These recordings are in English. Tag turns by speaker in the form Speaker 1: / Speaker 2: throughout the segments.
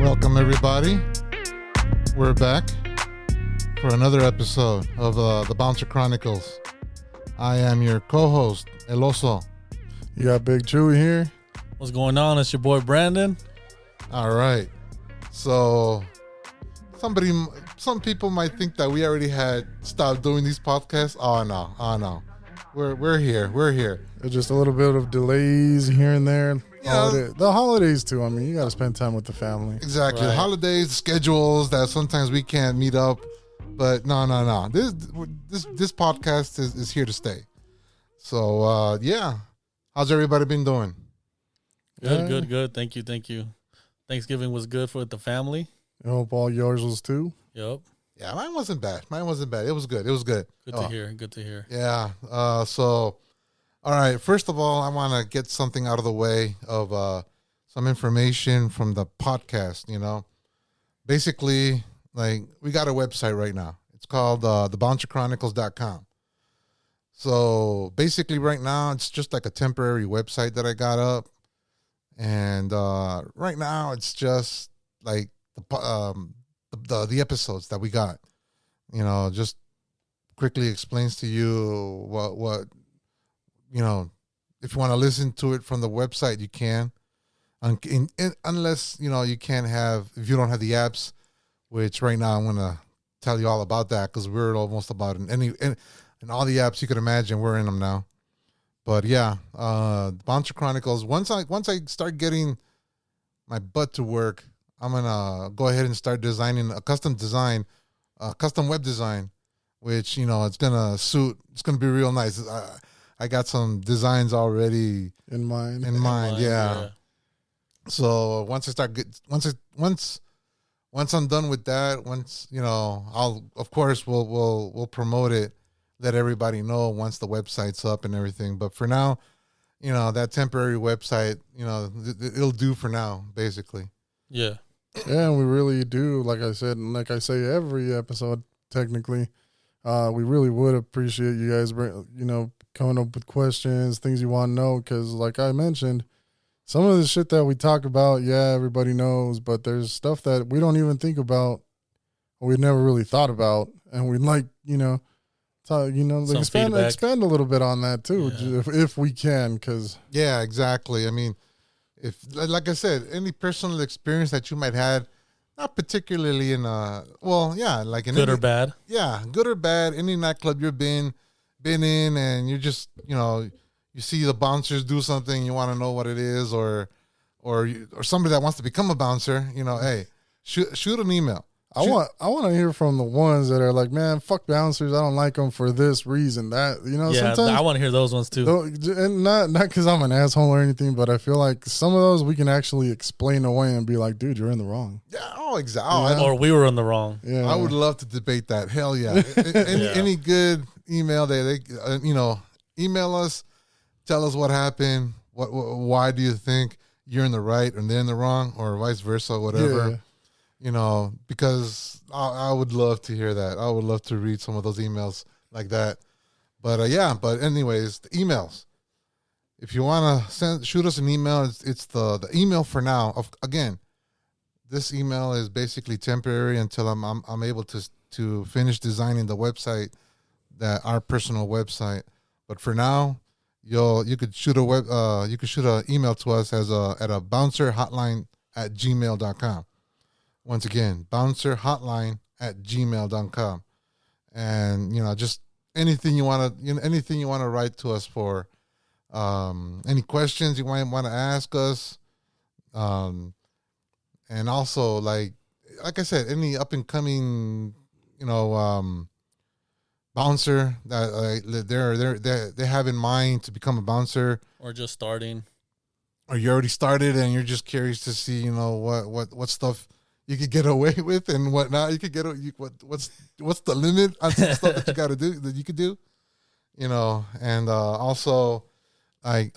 Speaker 1: Welcome, everybody. We're back for another episode of the Bouncer Chronicles. I am your co-host, El Oso.
Speaker 2: You got Big Chuy here.
Speaker 3: What's going on? It's your boy Brandon.
Speaker 1: All right. So, some people might think that we already had stopped doing these podcasts. Oh no. We're here.
Speaker 2: There's just a little bit of delays here and there.
Speaker 1: Yeah.
Speaker 2: The holidays too. I mean, you got to spend time with the family.
Speaker 1: Exactly.
Speaker 3: Right.
Speaker 1: The holidays, schedules that sometimes we can't meet up. But no. This podcast is here to stay. So yeah. How's everybody been doing?
Speaker 3: Good. Thank you. Thanksgiving was good for the family.
Speaker 2: I hope all yours was too.
Speaker 3: Yep.
Speaker 1: Yeah, mine wasn't bad. It was good.
Speaker 3: Good to hear.
Speaker 1: Yeah. So, all right. First of all, I want to get something out of the way of some information from the podcast. You know, basically, like we got a website right now. It's called thebouncerchronicles.com. So basically, right now it's just like a temporary website that I got up, and right now it's just like the episodes that we got. You know, just quickly explains to you what you know. If you want to listen to it from the website, you can, unless you can't have, if you don't have the apps, which right now I'm gonna tell you all about that because we're almost about in all the apps you could imagine, we're in them now. But yeah, Bouncer Chronicles. Once I start getting my butt to work, I'm gonna go ahead and start designing a custom web design, which it's gonna be real nice. I got some designs already
Speaker 2: In mind.
Speaker 1: Yeah. So once I'm done with that, we'll promote it, let everybody know once the website's up and everything. But for now, that temporary website, it'll do for now, basically.
Speaker 3: Yeah.
Speaker 2: Yeah, and we really do. Like I said, and like I say every episode, technically, we really would appreciate you guys, coming up with questions, things you want to know. Because, like I mentioned, some of the shit that we talk about, yeah, everybody knows, but there's stuff that we don't even think about, or we've never really thought about, and we'd like, expand a little bit on that too, if we can, because
Speaker 1: yeah, exactly. I mean, if like I said, any personal experience that you might have, not particularly in like in
Speaker 3: Good or bad.
Speaker 1: Yeah, good or bad. Any nightclub you've been in, and you're just you see the bouncers do something, you want to know what it is, or somebody that wants to become a bouncer, hey, shoot an email.
Speaker 2: I want to hear from the ones that are like, man, fuck bouncers. I don't like them for this reason. That sometimes
Speaker 3: I want to hear those ones too.
Speaker 2: And not because I'm an asshole or anything, but I feel like some of those we can actually explain away and be like, dude, you're in the wrong.
Speaker 1: Yeah. Oh, exactly.
Speaker 3: Or we were in the wrong.
Speaker 2: Yeah.
Speaker 1: I would love to debate that. Hell yeah. Any good email they email us, tell us what happened. Why do you think you're in the right and they're in the wrong, or vice versa, whatever.
Speaker 2: Yeah.
Speaker 1: Because I would love to hear that. I would love to read some of those emails like that. But but anyways, the emails. If you want to shoot us an email, it's the email for now. Again, this email is basically temporary until I'm able to finish designing the website, our personal website. But for now, you could shoot an email to us at a bouncerhotline@gmail.com. Once again, bouncerhotline@gmail.com. And just anything you want to write to us for, any questions you might want to ask us, and also like I said, any up and coming bouncer that they have in mind to become a bouncer,
Speaker 3: or just starting.
Speaker 1: or you already started and you're just curious to see, you know, what stuff you could get away with and whatnot. You could get what's the limit on some stuff that you got to do that you could do, you know. And also, the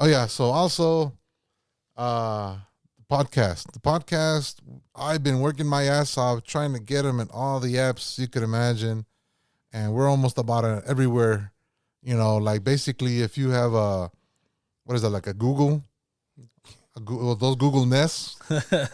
Speaker 1: podcast. I've been working my ass off trying to get them in all the apps you could imagine, and we're almost about everywhere. You know, like basically, if you have like a Google, those Google Nests,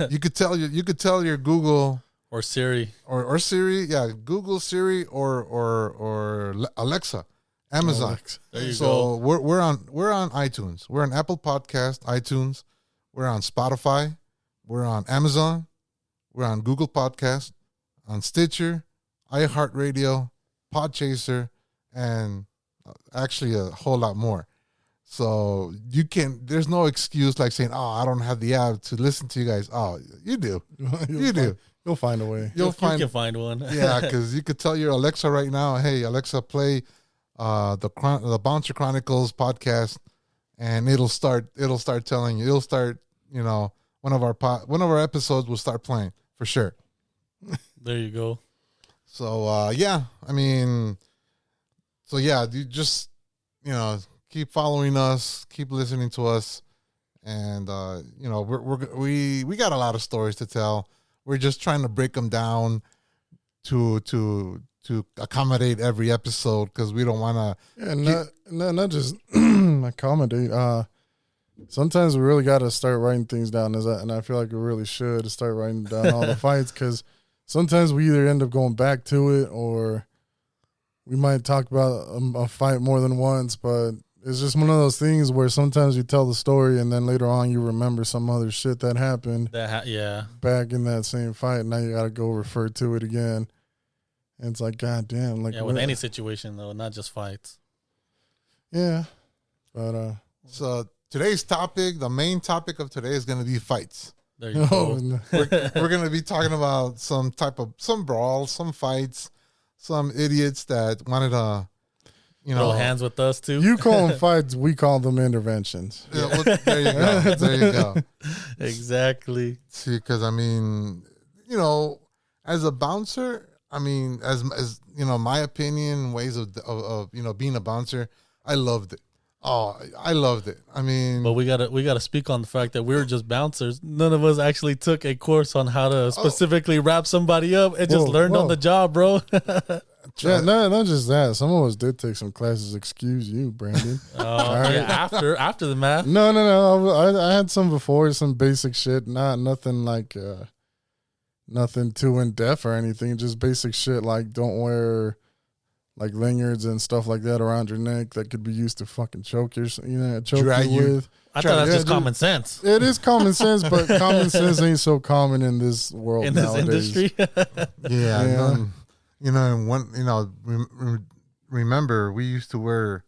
Speaker 1: you could tell your Google
Speaker 3: or Siri
Speaker 1: or Siri, yeah, Google, Siri, or Alexa, Amazon.
Speaker 2: Alexa.
Speaker 3: There you
Speaker 1: So
Speaker 3: go.
Speaker 1: we're on iTunes, we're on Apple Podcast, iTunes, we're on Spotify, we're on Amazon, we're on Google Podcast, on Stitcher, iHeartRadio, Podchaser, and actually a whole lot more. So there's no excuse like saying, oh, I don't have the app to listen to you guys. Oh, you do.
Speaker 2: You'll find a way.
Speaker 3: You can find one.
Speaker 1: Yeah, because you could tell your Alexa right now, hey, Alexa, play the Bouncer Chronicles podcast, and it'll start telling you. It'll start, you know, one of our episodes will start playing for sure.
Speaker 3: There you go.
Speaker 1: So yeah, I mean, so yeah, you just, you know, keep following us, keep listening to us, and you know, we got a lot of stories to tell. We're just trying to break them down to accommodate every episode, because we don't want to.
Speaker 2: Yeah, not just accommodate. Sometimes we really got to start writing things down, and I feel like we really should start writing down all the fights, because sometimes we either end up going back to it, or we might talk about a fight more than once. But it's just one of those things where sometimes you tell the story and then later on you remember some other shit that happened back in that same fight, and now you got to go refer to it again. And it's like, God damn. Like,
Speaker 3: with any situation, though, not just fights.
Speaker 2: Yeah. But
Speaker 1: so today's topic, the main topic of today, is going to be fights.
Speaker 3: There you go.
Speaker 1: We're going to be talking about some brawls, some fights, some idiots that wanted to, you know,
Speaker 3: hands with us too.
Speaker 2: You call them fights, we call them interventions.
Speaker 1: Yeah, well, there you go. There you go.
Speaker 3: Exactly.
Speaker 1: See, because I mean, you know, as a bouncer, I mean, as you know, my opinion, ways of you know, being a bouncer, I loved it. Oh, I loved it. I mean,
Speaker 3: but we gotta speak on the fact that we were just bouncers. None of us actually took a course on how to specifically wrap somebody up. It just learned on the job, bro.
Speaker 2: Yeah, no, not just that. Some of us did take some classes. Excuse you, Brandon.
Speaker 3: Right. Yeah, after the math.
Speaker 2: No. I had some before, some basic shit. Nothing like nothing too in depth or anything. Just basic shit like don't wear like lanyards and stuff like that around your neck that could be used to fucking choke you with.
Speaker 3: I thought that's just common sense.
Speaker 2: It is common sense, but common sense ain't so common in this world
Speaker 3: in
Speaker 2: nowadays.
Speaker 3: this industry.
Speaker 1: yeah. You know, and one, you know, remember we used to wear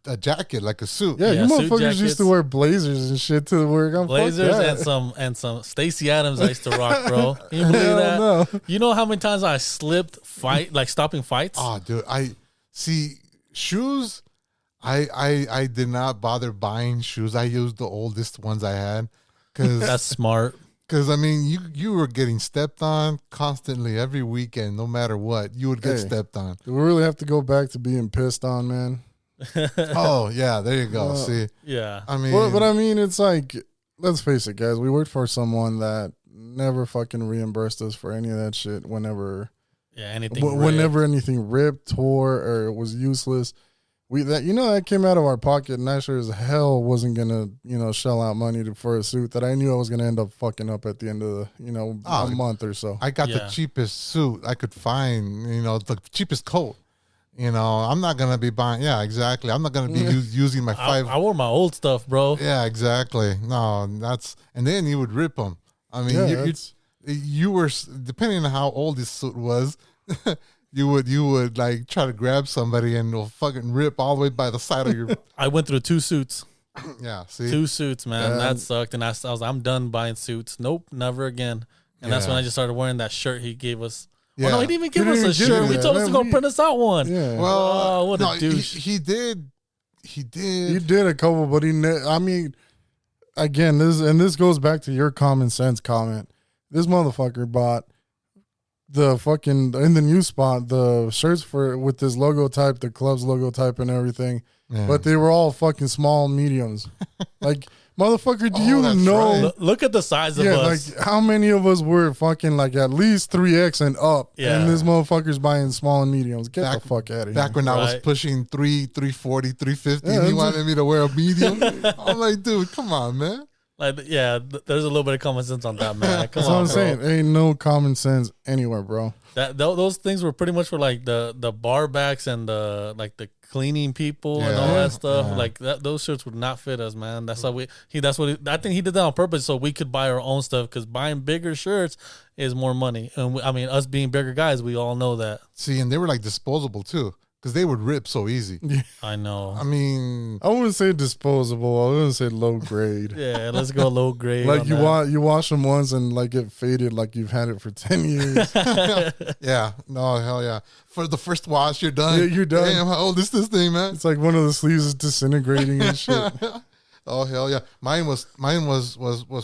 Speaker 1: a jacket, like a suit.
Speaker 2: Yeah, you motherfuckers used to wear blazers and shit to work.
Speaker 3: Blazers and some Stacey Adams I used to rock, bro. Can you believe that? No. You know how many times I slipped stopping fights?
Speaker 1: Oh, dude, I see shoes. I did not bother buying shoes. I used the oldest ones I had, because
Speaker 3: that's smart.
Speaker 1: Because, I mean, you were getting stepped on constantly every weekend, no matter what. You would get stepped on.
Speaker 2: Do we really have to go back to being pissed on, man?
Speaker 1: Oh, yeah, there you go. See?
Speaker 3: Yeah.
Speaker 1: I mean...
Speaker 2: But I mean, it's like, let's face it, guys. We worked for someone that never fucking reimbursed us for any of that shit whenever...
Speaker 3: Yeah, anything
Speaker 2: whenever anything ripped, tore, or was useless. That came out of our pocket, and I sure as hell wasn't gonna, shell out money for a suit that I knew I was gonna end up fucking up at the end of the, a month or so.
Speaker 1: I got the cheapest suit I could find, the cheapest coat. I'm not gonna be buying. Yeah, exactly. I'm not gonna be using my five.
Speaker 3: I wore my old stuff, bro.
Speaker 1: Yeah, exactly. No, and then you would rip them. I mean, you were, depending on how old this suit was. You would like try to grab somebody and it'll fucking rip all the way by the side of your.
Speaker 3: I went through 2 suits.
Speaker 1: Yeah, see,
Speaker 3: 2 suits, man. That sucked, and I was I'm done buying suits. Nope, never again. And that's when I just started wearing that shirt he gave us. Yeah. Well, no, he didn't even give us a shirt. We told us to go print us out one.
Speaker 1: Yeah. Well,
Speaker 3: what a douche.
Speaker 1: He did. he did.
Speaker 2: He did a couple, but I mean, again, this goes back to your common sense comment. This motherfucker bought the fucking in the new spot the shirts with this logo type, the club's logo type, and everything. Yeah. But they were all fucking small mediums. Like, motherfucker, do you know?
Speaker 3: Right. Look at the size of us.
Speaker 2: Like, how many of us were fucking like at least 3X and up? Yeah. And this motherfucker's buying small and mediums. Get the fuck out of here.
Speaker 1: Back when I was pushing 340, 350, and he wanted me to wear a medium. I'm like, dude, come on, man.
Speaker 3: Like, yeah, there's a little bit of common sense on that, man. Come
Speaker 2: That's
Speaker 3: on,
Speaker 2: what I'm
Speaker 3: bro.
Speaker 2: saying. Ain't no common sense anywhere, bro.
Speaker 3: Those things were pretty much for like the bar backs and the cleaning people and all that stuff. Yeah. Like those shirts would not fit us, man. That's how I think he did that on purpose so we could buy our own stuff, because buying bigger shirts is more money. And I mean, us being bigger guys, we all know that.
Speaker 1: See, and they were like disposable too, because they would rip so easy.
Speaker 2: Yeah.
Speaker 3: I know.
Speaker 1: I mean,
Speaker 2: I wouldn't say disposable. I wouldn't say low grade.
Speaker 3: Yeah, let's go low grade.
Speaker 2: Like you wash them once and like it faded, like you've had it for 10 years.
Speaker 1: Yeah, no, hell yeah. For the first wash, you're done.
Speaker 2: Yeah, you're done.
Speaker 1: Damn, how old is this thing, man?
Speaker 2: It's like one of the sleeves is disintegrating and shit.
Speaker 1: Oh hell yeah! Mine was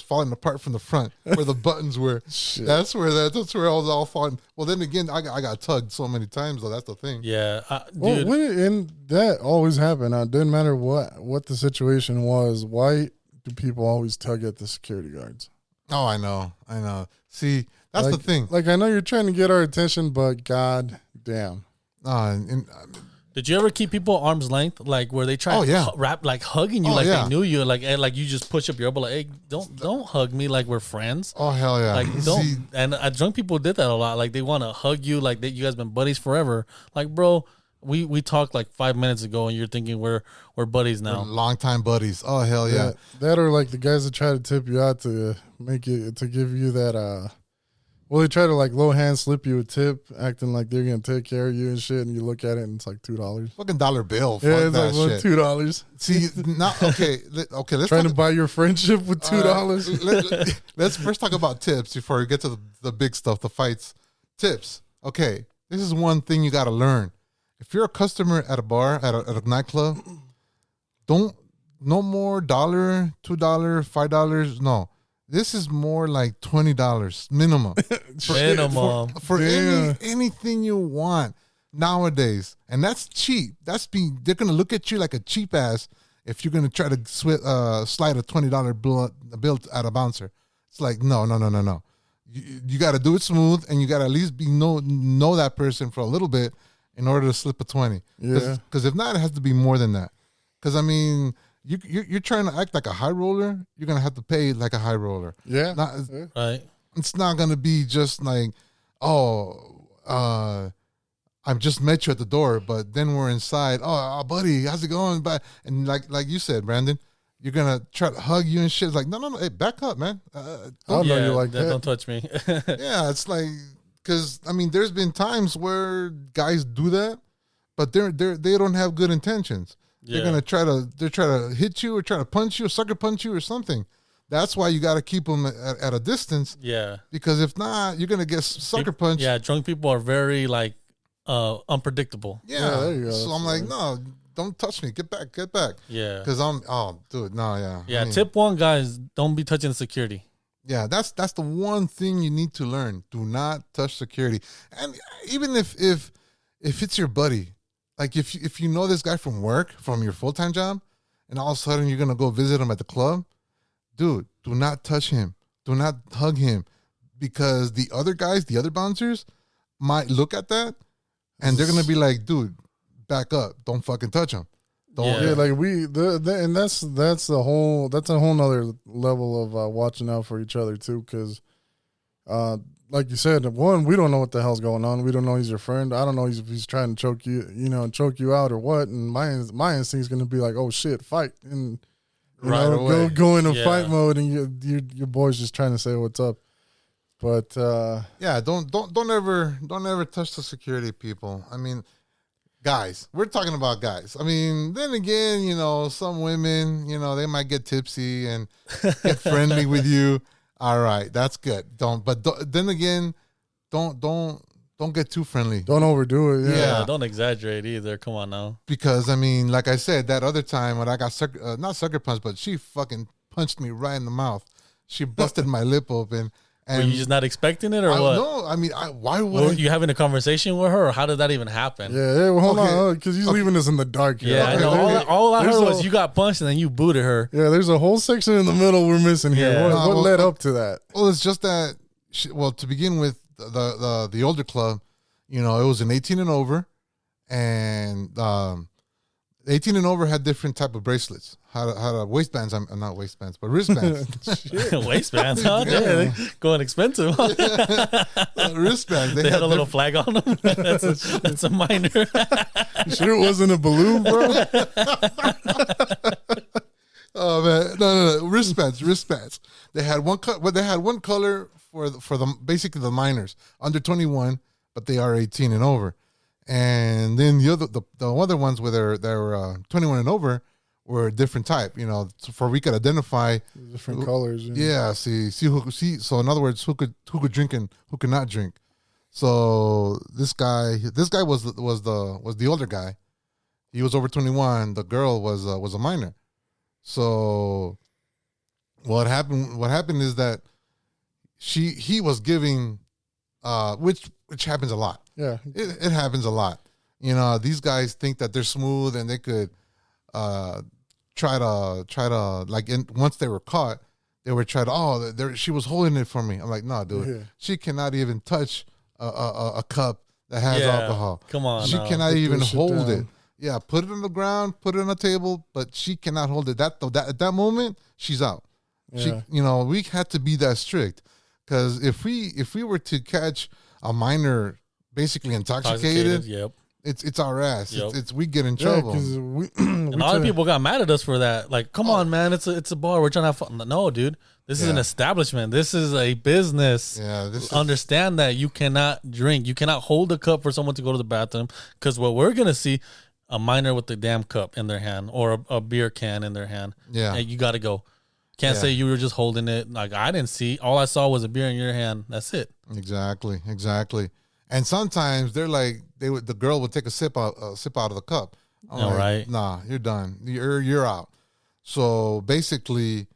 Speaker 1: falling apart from the front where the buttons were.
Speaker 2: Shit.
Speaker 1: That's where I was all falling. Well, then again, I got tugged so many times though. That's the thing.
Speaker 3: Yeah, dude.
Speaker 2: Well, and that always happened. It didn't matter what the situation was. Why do people always tug at the security guards?
Speaker 1: Oh, I know. See, that's the thing.
Speaker 2: Like, I know you're trying to get our attention, but god damn.
Speaker 3: Did you ever keep people arm's length, like where they try to wrap, like hugging you, they knew you, like you just push up your elbow, like, hey, don't hug me like we're friends.
Speaker 1: Oh hell yeah!
Speaker 3: Like don't. And drunk people did that a lot. Like they want to hug you, like you guys been buddies forever. Like, bro, we talked like 5 minutes ago, and you're thinking we're buddies now.
Speaker 1: We're longtime buddies. Oh hell yeah!
Speaker 2: That or like the guys that try to tip you out to give you that. Well, they try to like low hand slip you a tip, acting like they're gonna take care of you and shit, and you look at it and it's like $2.
Speaker 1: Fucking dollar bill. Fuck
Speaker 2: yeah, it's
Speaker 1: that
Speaker 2: like
Speaker 1: shit.
Speaker 2: $2.
Speaker 1: See, not okay. Let's
Speaker 2: trying to buy your friendship with $2.
Speaker 1: Let's first talk about tips before we get to the big stuff, the fights. Tips. Okay, this is one thing you got to learn. If you're a customer at a bar, at a nightclub, no more $1, $2, $5. No. This is more like $20 minimum. For anything you want nowadays. And that's cheap. They're going to look at you like a cheap ass if you're going to try to slide a $20 bill at a bouncer. It's like, no. You got to do it smooth, and you got to at least know that person for a little bit in order to slip a 20.
Speaker 2: Yeah.
Speaker 1: Because if not, it has to be more than that. Because, I mean... You're trying to act like a high roller. You're gonna have to pay like a high roller.
Speaker 2: Yeah,
Speaker 3: right.
Speaker 1: It's not gonna be just like, I've just met you at the door, but then we're inside. Oh, buddy, how's it going? And like you said, Brandon, you're gonna try to hug you and shit. It's like, no, hey, back up, man.
Speaker 2: Don't know you like that.
Speaker 3: Don't touch me.
Speaker 1: Yeah, it's like, because I mean, there's been times where guys do that, but they don't have good intentions. Yeah. They're try to hit you or try to punch you or sucker punch you or something. That's why you got to keep them at a distance.
Speaker 3: Yeah.
Speaker 1: Because if not, you're gonna get sucker punched.
Speaker 3: Yeah, drunk people are very unpredictable.
Speaker 1: Yeah. There you go. So I'm like, no, don't touch me. Get back.
Speaker 3: Yeah.
Speaker 1: Because dude, no, yeah.
Speaker 3: Yeah. Tip one, guys, don't be touching security.
Speaker 1: Yeah, that's the one thing you need to learn. Do not touch security. And even if it's your buddy. Like if you know this guy from work, from your full-time job, and all of a sudden you're going to go visit him at the club, dude, do not touch him. Do not hug him, because the other guys, the other bouncers might look at that and they're going to be like, dude, back up. Don't fucking touch him.
Speaker 2: Yeah, like and that's a whole nother level of watching out for each other too, because like you said, one, we don't know what the hell's going on. We don't know he's your friend. I don't know if he's trying to choke you out or what. And my instinct is going to be like, oh shit, fight, and go into fight mode, and your boy's just trying to say what's up. But
Speaker 1: yeah, don't ever touch the security people. I mean, guys, we're talking about guys. I mean, then again, some women, they might get tipsy and get friendly with you. All right, that's good. Then again, don't don't get too friendly.
Speaker 2: Don't overdo it.
Speaker 1: Yeah.
Speaker 3: Don't exaggerate either. Come on now.
Speaker 1: Because I mean, like I said, that other time when I got not sucker punched, but she fucking punched me right in the mouth. She busted my lip open. And
Speaker 3: were you just not expecting it, or what?
Speaker 1: No, I mean, why would
Speaker 3: Were you having a conversation with her, or how did that even happen?
Speaker 2: Yeah, well, hold on, because he's leaving us in the dark here.
Speaker 3: Yeah, I know. All I heard was you got punched and then you booted her.
Speaker 2: Yeah, there's a whole section in the middle we're missing here.
Speaker 3: Yeah.
Speaker 2: What led up to that?
Speaker 1: Well, it's just that. To begin with, the older club, it was an 18 and over, and 18 and over had different type of bracelets. Had a waistbands. I'm not waistbands, but wristbands.
Speaker 3: Waistbands, huh? Yeah, going expensive.
Speaker 1: Wristbands.
Speaker 3: They had a little flag on them. That's a minor.
Speaker 2: You sure it wasn't a balloon, bro?
Speaker 1: Oh man, no. Wristbands. They had one they had one color for the basically the minors under 21, but they are 18 and over. And then the other ones where they were 21 and over were a different type, for we could identify
Speaker 2: different colors.
Speaker 1: Yeah, see. So in other words, who could drink and who could not drink. So this guy was the older guy. He was over 21. The girl was a minor. So what happened is that he was giving, which happens a lot.
Speaker 2: Yeah,
Speaker 1: it happens a lot. These guys think that they're smooth and they could try to like once they were caught, they were trying to she was holding it for me. I'm like, no, dude,
Speaker 2: Yeah.
Speaker 1: she cannot even touch a cup that has alcohol.
Speaker 3: Come on,
Speaker 1: she
Speaker 3: no.
Speaker 1: cannot even hold
Speaker 2: down.
Speaker 1: it. Yeah, put it on the ground, put it on the table, but she cannot hold it. At that moment, she's out.
Speaker 2: Yeah.
Speaker 1: We had to be that strict, because if we were to catch a minor basically intoxicated,
Speaker 3: yep.
Speaker 1: it's our ass.
Speaker 3: Yep.
Speaker 1: It's we get in
Speaker 2: Yeah,
Speaker 1: trouble.
Speaker 2: 'cause we
Speaker 3: And a lot of people got mad at us for that. Like, come on, man, it's a bar. We're trying to have fun. No, dude, this is an establishment. This is a business.
Speaker 1: Yeah,
Speaker 3: Understand that you cannot drink. You cannot hold a cup for someone to go to the bathroom, because what we're gonna see, a minor with the damn cup in their hand or a beer can in their hand.
Speaker 1: Yeah,
Speaker 3: and you got to go. Can't say you were just holding it. Like, I didn't see. All I saw was a beer in your hand. That's it.
Speaker 1: Exactly. And sometimes they're like the girl would take a sip out of the cup. I'm like,
Speaker 3: right.
Speaker 1: Nah, you're done. You're out. So basically,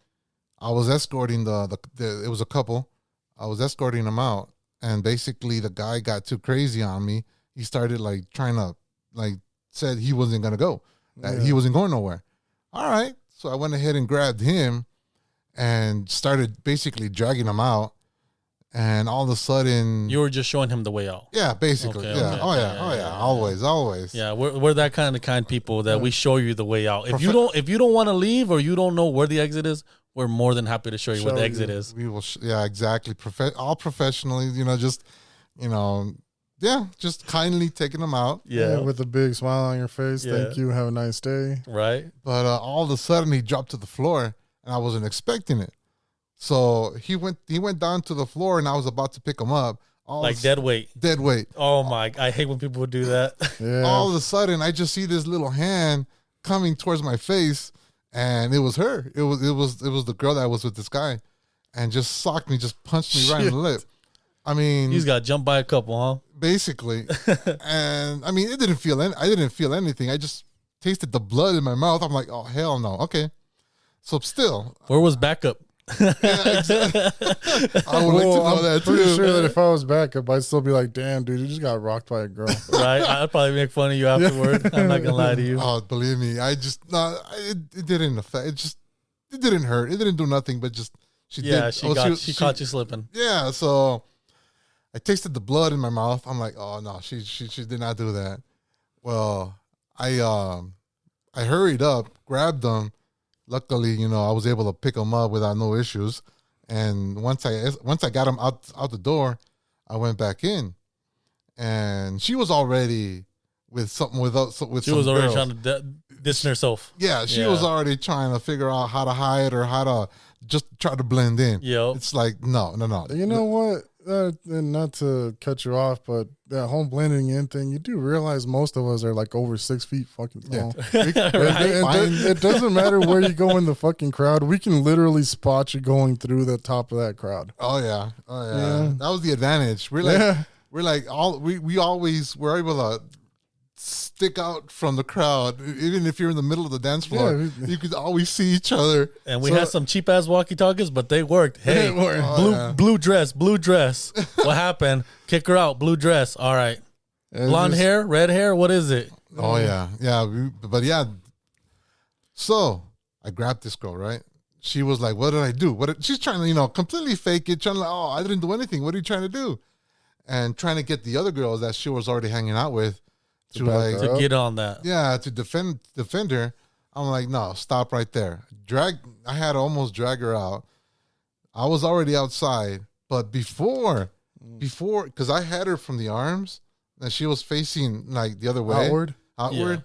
Speaker 1: I was escorting it was a couple. I was escorting them out, and basically the guy got too crazy on me. He started like trying to said he wasn't gonna go, that he wasn't going nowhere. All right, so I went ahead and grabbed him and started basically dragging him out. And all of a sudden,
Speaker 3: You were just showing him the way out.
Speaker 1: yeah, basically,
Speaker 3: Okay,
Speaker 1: yeah,
Speaker 3: okay,
Speaker 1: yeah, always.
Speaker 3: Yeah, we're that kind of people that we show you the way out. If you don't want to leave, or you don't know where the exit is, we're more than happy to show you where the exit is.
Speaker 1: We will, exactly. All professionally, just kindly taking them out.
Speaker 3: Yeah,
Speaker 2: with a big smile on your face.
Speaker 3: Yeah.
Speaker 2: Thank you. Have a nice day.
Speaker 3: right.
Speaker 1: But all of a sudden, he dropped to the floor, and I wasn't expecting it. So he went down to the floor, and I was about to pick him up.
Speaker 3: Like dead weight.
Speaker 1: Dead weight.
Speaker 3: Oh my! I hate when people do that.
Speaker 2: Yeah.
Speaker 1: All of a sudden, I just see this little hand coming towards my face, and it was her. It was the girl that was with this guy, and just socked me, just punched me right in the lip. I mean,
Speaker 3: He's got jumped by a couple, huh?
Speaker 1: basically. And I mean, I didn't feel anything. I just tasted the blood in my mouth. I'm like, oh hell no. Okay. So still,
Speaker 3: Where was backup?
Speaker 1: I would like to know that
Speaker 2: pretty
Speaker 1: too.
Speaker 2: sure that if I was back up, I'd still be like, damn, dude, you just got rocked by a girl.
Speaker 3: Right? I'd probably make fun of you afterward. I'm not gonna lie to you.
Speaker 1: Oh, believe me, it didn't affect. It didn't hurt. It didn't do nothing, but just she
Speaker 3: caught you slipping.
Speaker 1: Yeah, so I tasted the blood in my mouth. I'm like, oh no, she did not do that. Well, I hurried up, grabbed them. Luckily, I was able to pick them up without no issues. And once I got them out the door, I went back in, and she was already with something with
Speaker 3: She
Speaker 1: some
Speaker 3: was already
Speaker 1: girls.
Speaker 3: trying to distance herself.
Speaker 1: Yeah, she was already trying to figure out how to hide or how to just try to blend in.
Speaker 3: Yep.
Speaker 1: It's like, no.
Speaker 2: You know what? And not to cut you off, but that whole blending in thing, you do realize most of us are like over 6 feet fucking tall. It doesn't matter where you go in the fucking crowd. We can literally spot you going through the top of that crowd.
Speaker 1: Oh yeah.
Speaker 2: Yeah.
Speaker 1: That was the advantage. We're we're like we always were able to stick out from the crowd. Even if you're in the middle of the dance floor, you could always see each other.
Speaker 3: And we had some cheap ass walkie talkies, but they worked. Hey, blue dress. What happened? Kick her out. Blue dress. All right. Blonde hair, red hair. What is it?
Speaker 1: Oh yeah. But yeah. So I grabbed this girl, right? She was like, "What did I do?" She's trying to, completely fake it. Trying to, "Oh, I didn't do anything. What are you trying to do?" And trying to get the other girls that she was already hanging out with
Speaker 3: to get on that.
Speaker 1: Yeah, to defend her. I'm like, no, stop right there. I had to almost drag her out. I was already outside, but before, because I had her from the arms, and she was facing like the other way, outward.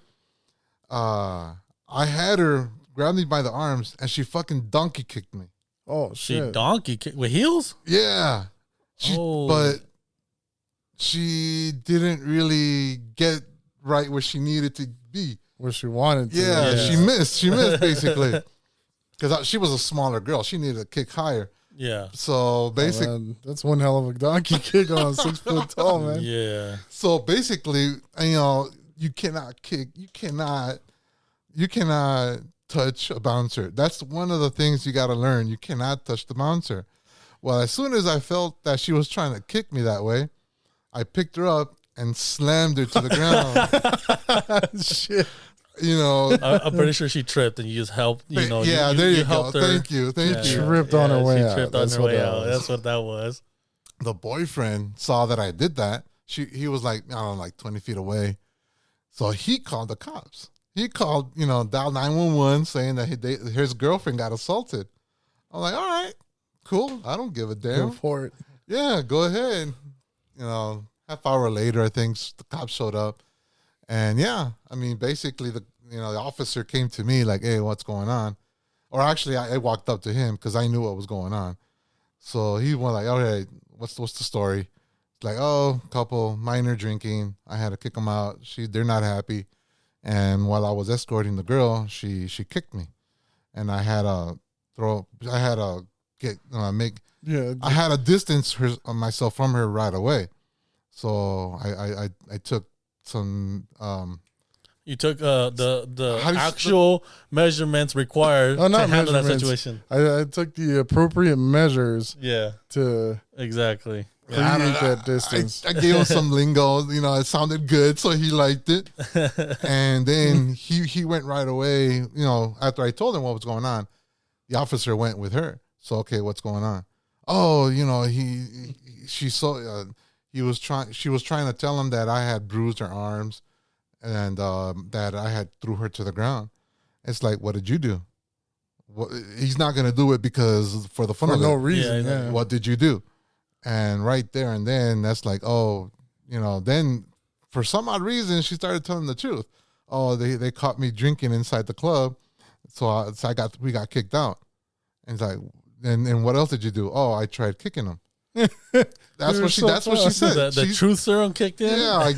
Speaker 1: Yeah. I had her grab me by the arms, and she fucking donkey kicked me.
Speaker 2: Oh shit!
Speaker 3: She donkey kicked with heels?
Speaker 1: Yeah. But she didn't really get right where she needed to be.
Speaker 2: Where she wanted to.
Speaker 1: Yeah, she missed. She missed, basically. Because she was a smaller girl. She needed to kick higher.
Speaker 3: Yeah.
Speaker 1: So, basically.
Speaker 2: That's one hell of a donkey kick on 6 foot tall, man.
Speaker 3: Yeah.
Speaker 1: So, basically, you cannot kick. You cannot touch a bouncer. That's one of the things you got to learn. You cannot touch the bouncer. Well, as soon as I felt that she was trying to kick me that way, I picked her up and slammed her to the ground.
Speaker 2: Shit.
Speaker 3: I'm pretty sure she tripped and you just helped.
Speaker 1: Yeah, there you go. Thank you.
Speaker 2: Tripped on her way out.
Speaker 3: Tripped on her way out. That's what that was.
Speaker 1: The boyfriend saw that I did that. He was like, I don't know, like 20 feet away. So he called the cops. He called, dialed 911 saying that his girlfriend got assaulted. I'm like, all right, cool. I don't give a damn.
Speaker 2: Go for it.
Speaker 1: Yeah, go ahead. Half hour later, I think the cops showed up. And yeah, basically the officer came to me like, "Hey, what's going on?" Or actually, I walked up to him because I knew what was going on. So he went like, "All right, what's the story?" It's like, "Oh, couple minor drinking. I had to kick them out. They're not happy." And while I was escorting the girl, she kicked me, and I had to I had to distance myself from her right away. So I took some.
Speaker 2: You
Speaker 3: took the actual measurements required to handle that situation.
Speaker 2: I took the appropriate measures.
Speaker 3: Yeah.
Speaker 2: To
Speaker 3: exactly
Speaker 2: create that distance.
Speaker 1: I gave him some lingo. It sounded good, so he liked it. And then he went right away. After I told him what was going on, the officer went with her. So okay, what's going on? Oh, she was trying to tell him that I had bruised her arms and that I had threw her to the ground. It's like, what did you do? He's not going to do it because for the fun of it.
Speaker 2: For no reason. Yeah.
Speaker 1: What did you do? And right there and then that's like, then for some odd reason she started telling the truth. Oh, they caught me drinking inside the club. So we got kicked out. And it's like, and what else did you do? Oh, I tried kicking him. That's what she said.
Speaker 3: The truth serum kicked in.
Speaker 1: Yeah,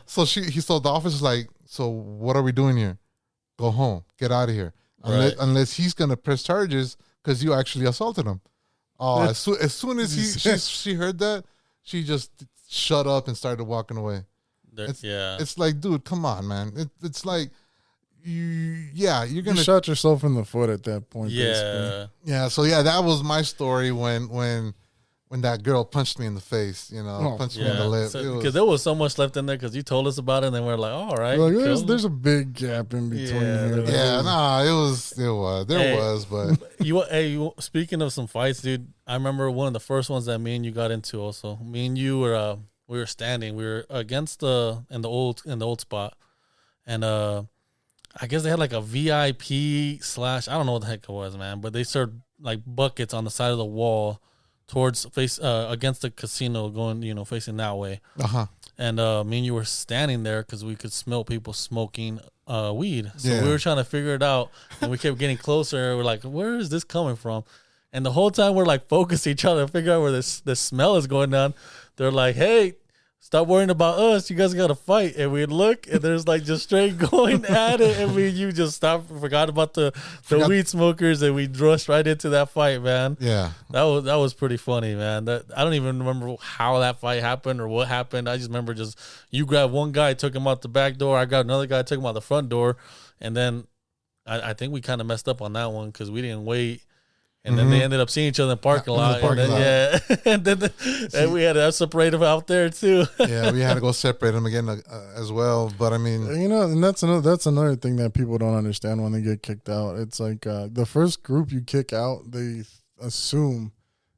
Speaker 1: So so the officer's like, so what are we doing here? Go home. Get out of here. Unless he's gonna press charges because you actually assaulted him. Oh, as soon as she heard that, she just shut up and started walking away. It's like, dude, come on, man. It's like. You're gonna
Speaker 2: shot yourself in the foot at that point.
Speaker 3: Yeah,
Speaker 1: basically. So that was my story when that girl punched me in the face. Punched me in the lip.
Speaker 3: Because there was so much left in there. Because you told us about it, and then we're like, oh, all right.
Speaker 2: Like, there's a big gap in between here.
Speaker 1: There was, but
Speaker 3: speaking of some fights, dude, I remember one of the first ones that me and you got into. Also, me and you were we were standing. We were against in the old spot, and I guess they had like a VIP / I don't know what the heck it was, man. But they served like buckets on the side of the wall towards against the casino, going facing that way. And me and you were standing there because we could smell people smoking weed. So we were trying to figure it out, and we kept getting closer. We're like, where is this coming from? And the whole time we're like focusing each other to figure out where this smell is going down. They're like, hey, stop worrying about us. You guys got to fight. And we'd look, and there's like just straight going at it. And you just stopped, forgot about the weed smokers, and we rushed right into that fight, man.
Speaker 1: Yeah.
Speaker 3: That was pretty funny, man. I don't even remember how that fight happened or what happened. I just remember you grabbed one guy, took him out the back door. I got another guy, took him out the front door. And then I think we kind of messed up on that one because we didn't wait. And then they ended up seeing each other in the parking lot. And we had to separate them out there too.
Speaker 1: Yeah, we had to go separate them again as well. But I mean,
Speaker 2: and that's another thing that people don't understand when they get kicked out. It's like the first group you kick out, they assume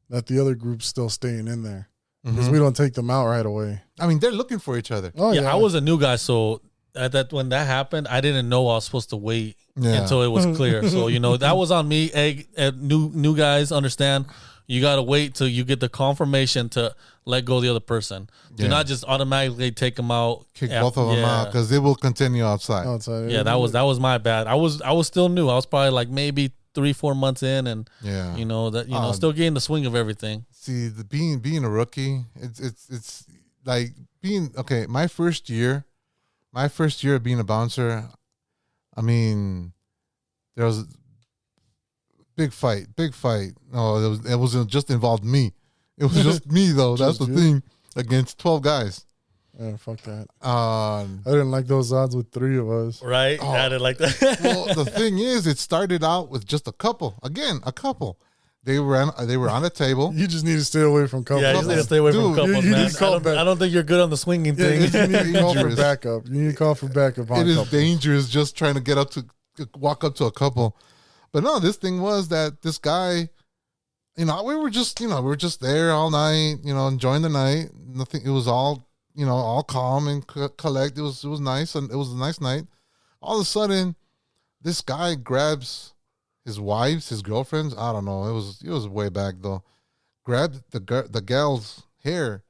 Speaker 2: that the other group's still staying in there because we don't take them out right away.
Speaker 1: I mean, they're looking for each other.
Speaker 3: Oh yeah, I was a new guy, so when that happened, I didn't know I was supposed to wait until it was clear. So that was on me. New guys understand. You gotta wait till you get the confirmation to let go of the other person. Do not just automatically take them out,
Speaker 1: kick both of them out because they will continue outside.
Speaker 3: Yeah, that was my bad. I was still new. I was probably like maybe 3-4 months in, and still getting the swing of everything.
Speaker 1: See, being a rookie, it's like being okay. My first year of being a bouncer, I mean, there was a big fight. No, it wasn't just involved me. It was just me though. That's the thing, against 12 guys.
Speaker 2: Yeah, fuck that. I didn't like those odds with 3 of us.
Speaker 3: Right? I didn't like that.
Speaker 1: Well, the thing is, it started out with just a couple. Again, a couple. They were on a table.
Speaker 2: You just need to stay away from couples.
Speaker 3: Yeah, you just need to stay away from couples, man. I don't think you're good on the swinging thing.
Speaker 2: You need to call for backup. You need to call for backup on
Speaker 1: It is
Speaker 2: couples.
Speaker 1: dangerous just trying to walk up to a couple. But no, this thing was that this guy, we were just there all night, enjoying the night. Nothing. It was all calm and collect. It was nice, and it was a nice night. All of a sudden, this guy grabs his wives, his girlfriends. I don't know. It was way back though. Grabbed the gal's hair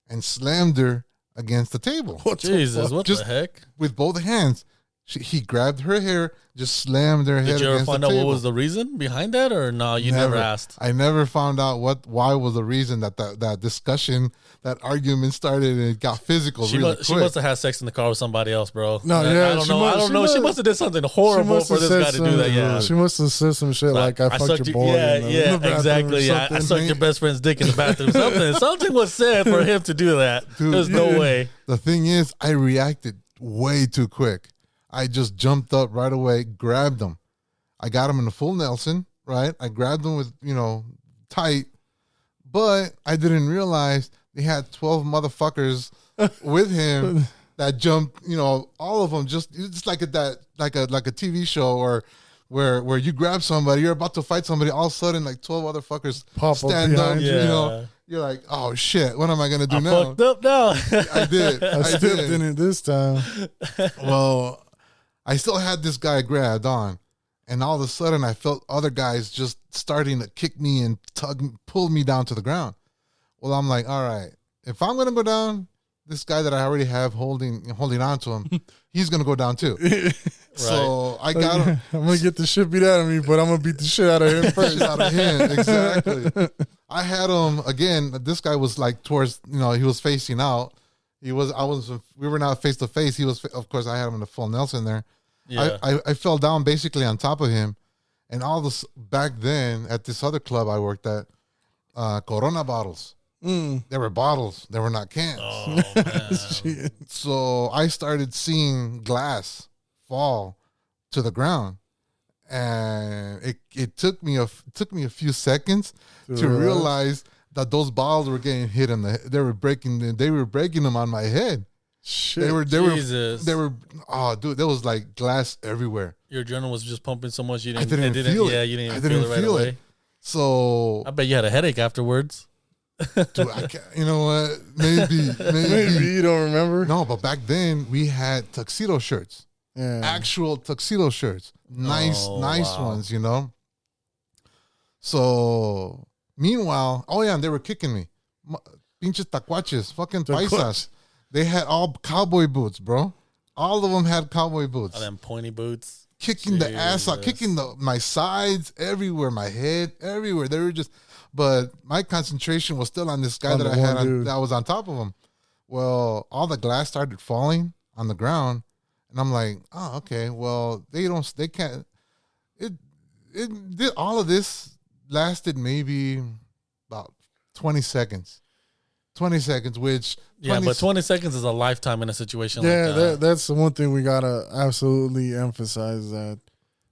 Speaker 1: and slammed her against the table.
Speaker 3: Jesus, what the heck?
Speaker 1: With both hands. He grabbed her hair, just slammed her head against the table. Did you ever find out
Speaker 3: what was the reason behind that, or no? You never asked.
Speaker 1: I never found out why was the reason that discussion, that argument started, and it got physical. She
Speaker 3: must have had sex in the car with somebody else, bro.
Speaker 2: No,
Speaker 3: I don't know. She must have did something horrible for this guy to do that. Yeah,
Speaker 2: she must have said some shit like I fucked your boy.
Speaker 3: Yeah, exactly. Yeah, I sucked your best friend's dick in the bathroom. Something was said for him to do that. Dude, there's no way.
Speaker 1: The thing is, I reacted way too quick. I just jumped up right away, grabbed him. I got him in the full Nelson, right? I grabbed him with, tight, but I didn't realize they had 12 motherfuckers with him that jumped, all of them it's like a TV show or where you grab somebody, you're about to fight somebody, all of a sudden like 12 other fuckers stand up, You're like, oh shit, what am I gonna do now?
Speaker 3: Fucked up now.
Speaker 1: I did.
Speaker 2: I stepped in it this time.
Speaker 1: Well, I still had this guy grabbed on, and all of a sudden I felt other guys just starting to kick me and pull me down to the ground. Well, I'm like, all right, if I'm gonna go down, this guy that I already have holding on to him, he's gonna go down too. Right. So I got him.
Speaker 2: I'm gonna get the shit beat out of me, but I'm gonna beat the shit out of him first.
Speaker 1: Exactly. I had him again. This guy was like towards, he was facing out. We were not face to face. He was, of course, I had him in the full Nelson there. Yeah. I fell down basically on top of him. And all this back then at this other club I worked at, Corona bottles. They were bottles. They were not cans.
Speaker 3: Oh, man.
Speaker 1: So I started seeing glass fall to the ground. And it took me a few seconds to realize that those bottles were getting hit in they were breaking them on my head.
Speaker 2: Shit.
Speaker 1: They were oh dude, there was like glass everywhere.
Speaker 3: Your adrenaline was just pumping so much you didn't
Speaker 1: feel it.
Speaker 3: Yeah, you didn't even feel it right away.
Speaker 1: So
Speaker 3: I bet you had a headache afterwards.
Speaker 1: Dude, you know what? Maybe
Speaker 2: you don't remember.
Speaker 1: No, but back then we had tuxedo shirts. Yeah. Actual tuxedo shirts. Nice ones, So meanwhile, and they were kicking me. Pinches tacuaches, fucking paisas. They had all cowboy boots, bro. All of them had cowboy boots.
Speaker 3: All them pointy boots.
Speaker 1: Kicking the ass out, kicking my sides, everywhere, my head, everywhere. They were just, but my concentration was still on this guy that I had that was on top of him. Well, all the glass started falling on the ground, and I'm like, oh, okay. Well, they can't. All of this lasted maybe about 20 seconds. 20 seconds, which...
Speaker 3: but 20 seconds is a lifetime in a situation like that.
Speaker 2: Yeah, that's the one thing we got to absolutely emphasize that,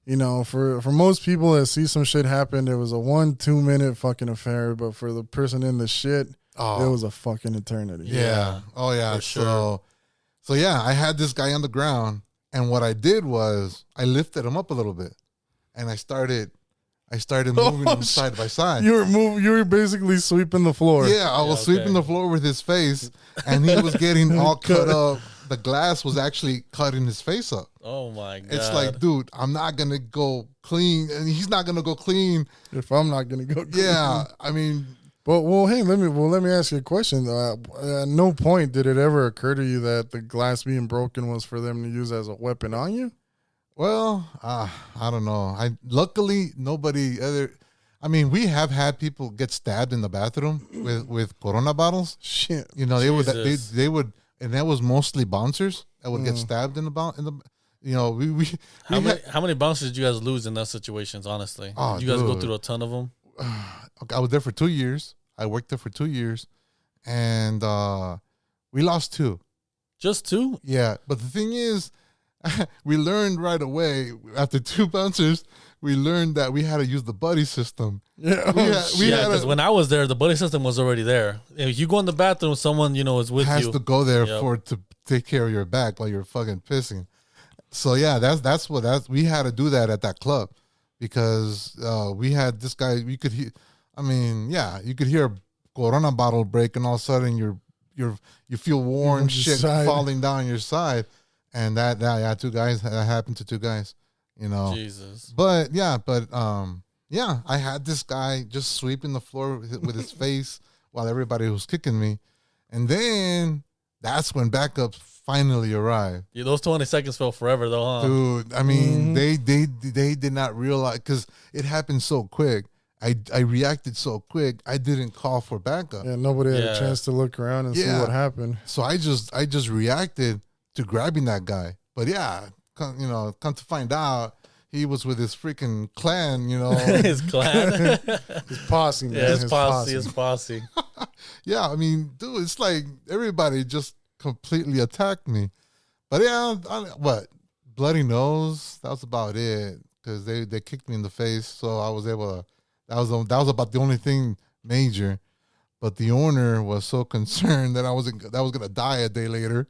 Speaker 2: you know, for most people that see some shit happen, it was a 1-2 minute fucking affair, but for the person in the shit, it was a fucking eternity.
Speaker 1: Yeah. Oh, yeah. For sure. So, yeah, I had this guy on the ground, and what I did was I lifted him up a little bit, and I started moving him side by side.
Speaker 2: You were basically sweeping the floor.
Speaker 1: Yeah, I was sweeping the floor with his face, and he was getting all cut up. The glass was actually cutting his face up.
Speaker 3: Oh my God.
Speaker 1: It's like, dude, I'm not gonna go clean, and he's not gonna go clean
Speaker 2: if I'm not gonna go clean.
Speaker 1: Yeah, I mean,
Speaker 2: but hey, let me ask you a question. At no point did it ever occur to you that the glass being broken was for them to use as a weapon on you?
Speaker 1: Well, I don't know. Luckily nobody other. I mean, we have had people get stabbed in the bathroom with Corona bottles.
Speaker 2: Shit,
Speaker 1: you know, they would, and that was mostly bouncers that would get stabbed in the. You know, we
Speaker 3: how many bouncers did you guys lose in those situations? Honestly, did you guys go through a ton of them?
Speaker 1: I was there for 2 years. I worked there for 2 years, and we lost 2.
Speaker 3: Just 2?
Speaker 1: Yeah, but the thing is, we learned right away after 2 bouncers. We learned that we had to use the buddy system.
Speaker 2: Yeah,
Speaker 3: because when I was there, the buddy system was already there. If you go in the bathroom, someone is with you.
Speaker 1: Has to go there to take care of your back while you're fucking pissing. So yeah, that's we had to do that at that club because we had this guy. You could hear. I mean, yeah, you could hear a Corona bottle break, and all of a sudden you feel warm shit falling down your side, and that 2 guys that happened to 2 guys, you know.
Speaker 3: Jesus.
Speaker 1: But yeah, I had this guy just sweeping the floor with his face while everybody was kicking me, and then that's when backup finally arrived.
Speaker 3: Yeah, those 20 seconds felt forever though, huh?
Speaker 1: Dude, I mean, they did not realize because it happened so quick. I reacted so quick. I didn't call for backup.
Speaker 2: Yeah, nobody had a chance to look around and see what happened.
Speaker 1: So I just reacted to grabbing that guy. But yeah, come to find out, he was with his freaking clan, you know.
Speaker 3: His clan?
Speaker 2: His posse, man.
Speaker 3: Yeah, his posse.
Speaker 1: Yeah, I mean, dude, it's like everybody just completely attacked me. But yeah, bloody nose, that was about it. Because they kicked me in the face, so I was able to. That was about the only thing major, but the owner was so concerned that I was gonna die a day later,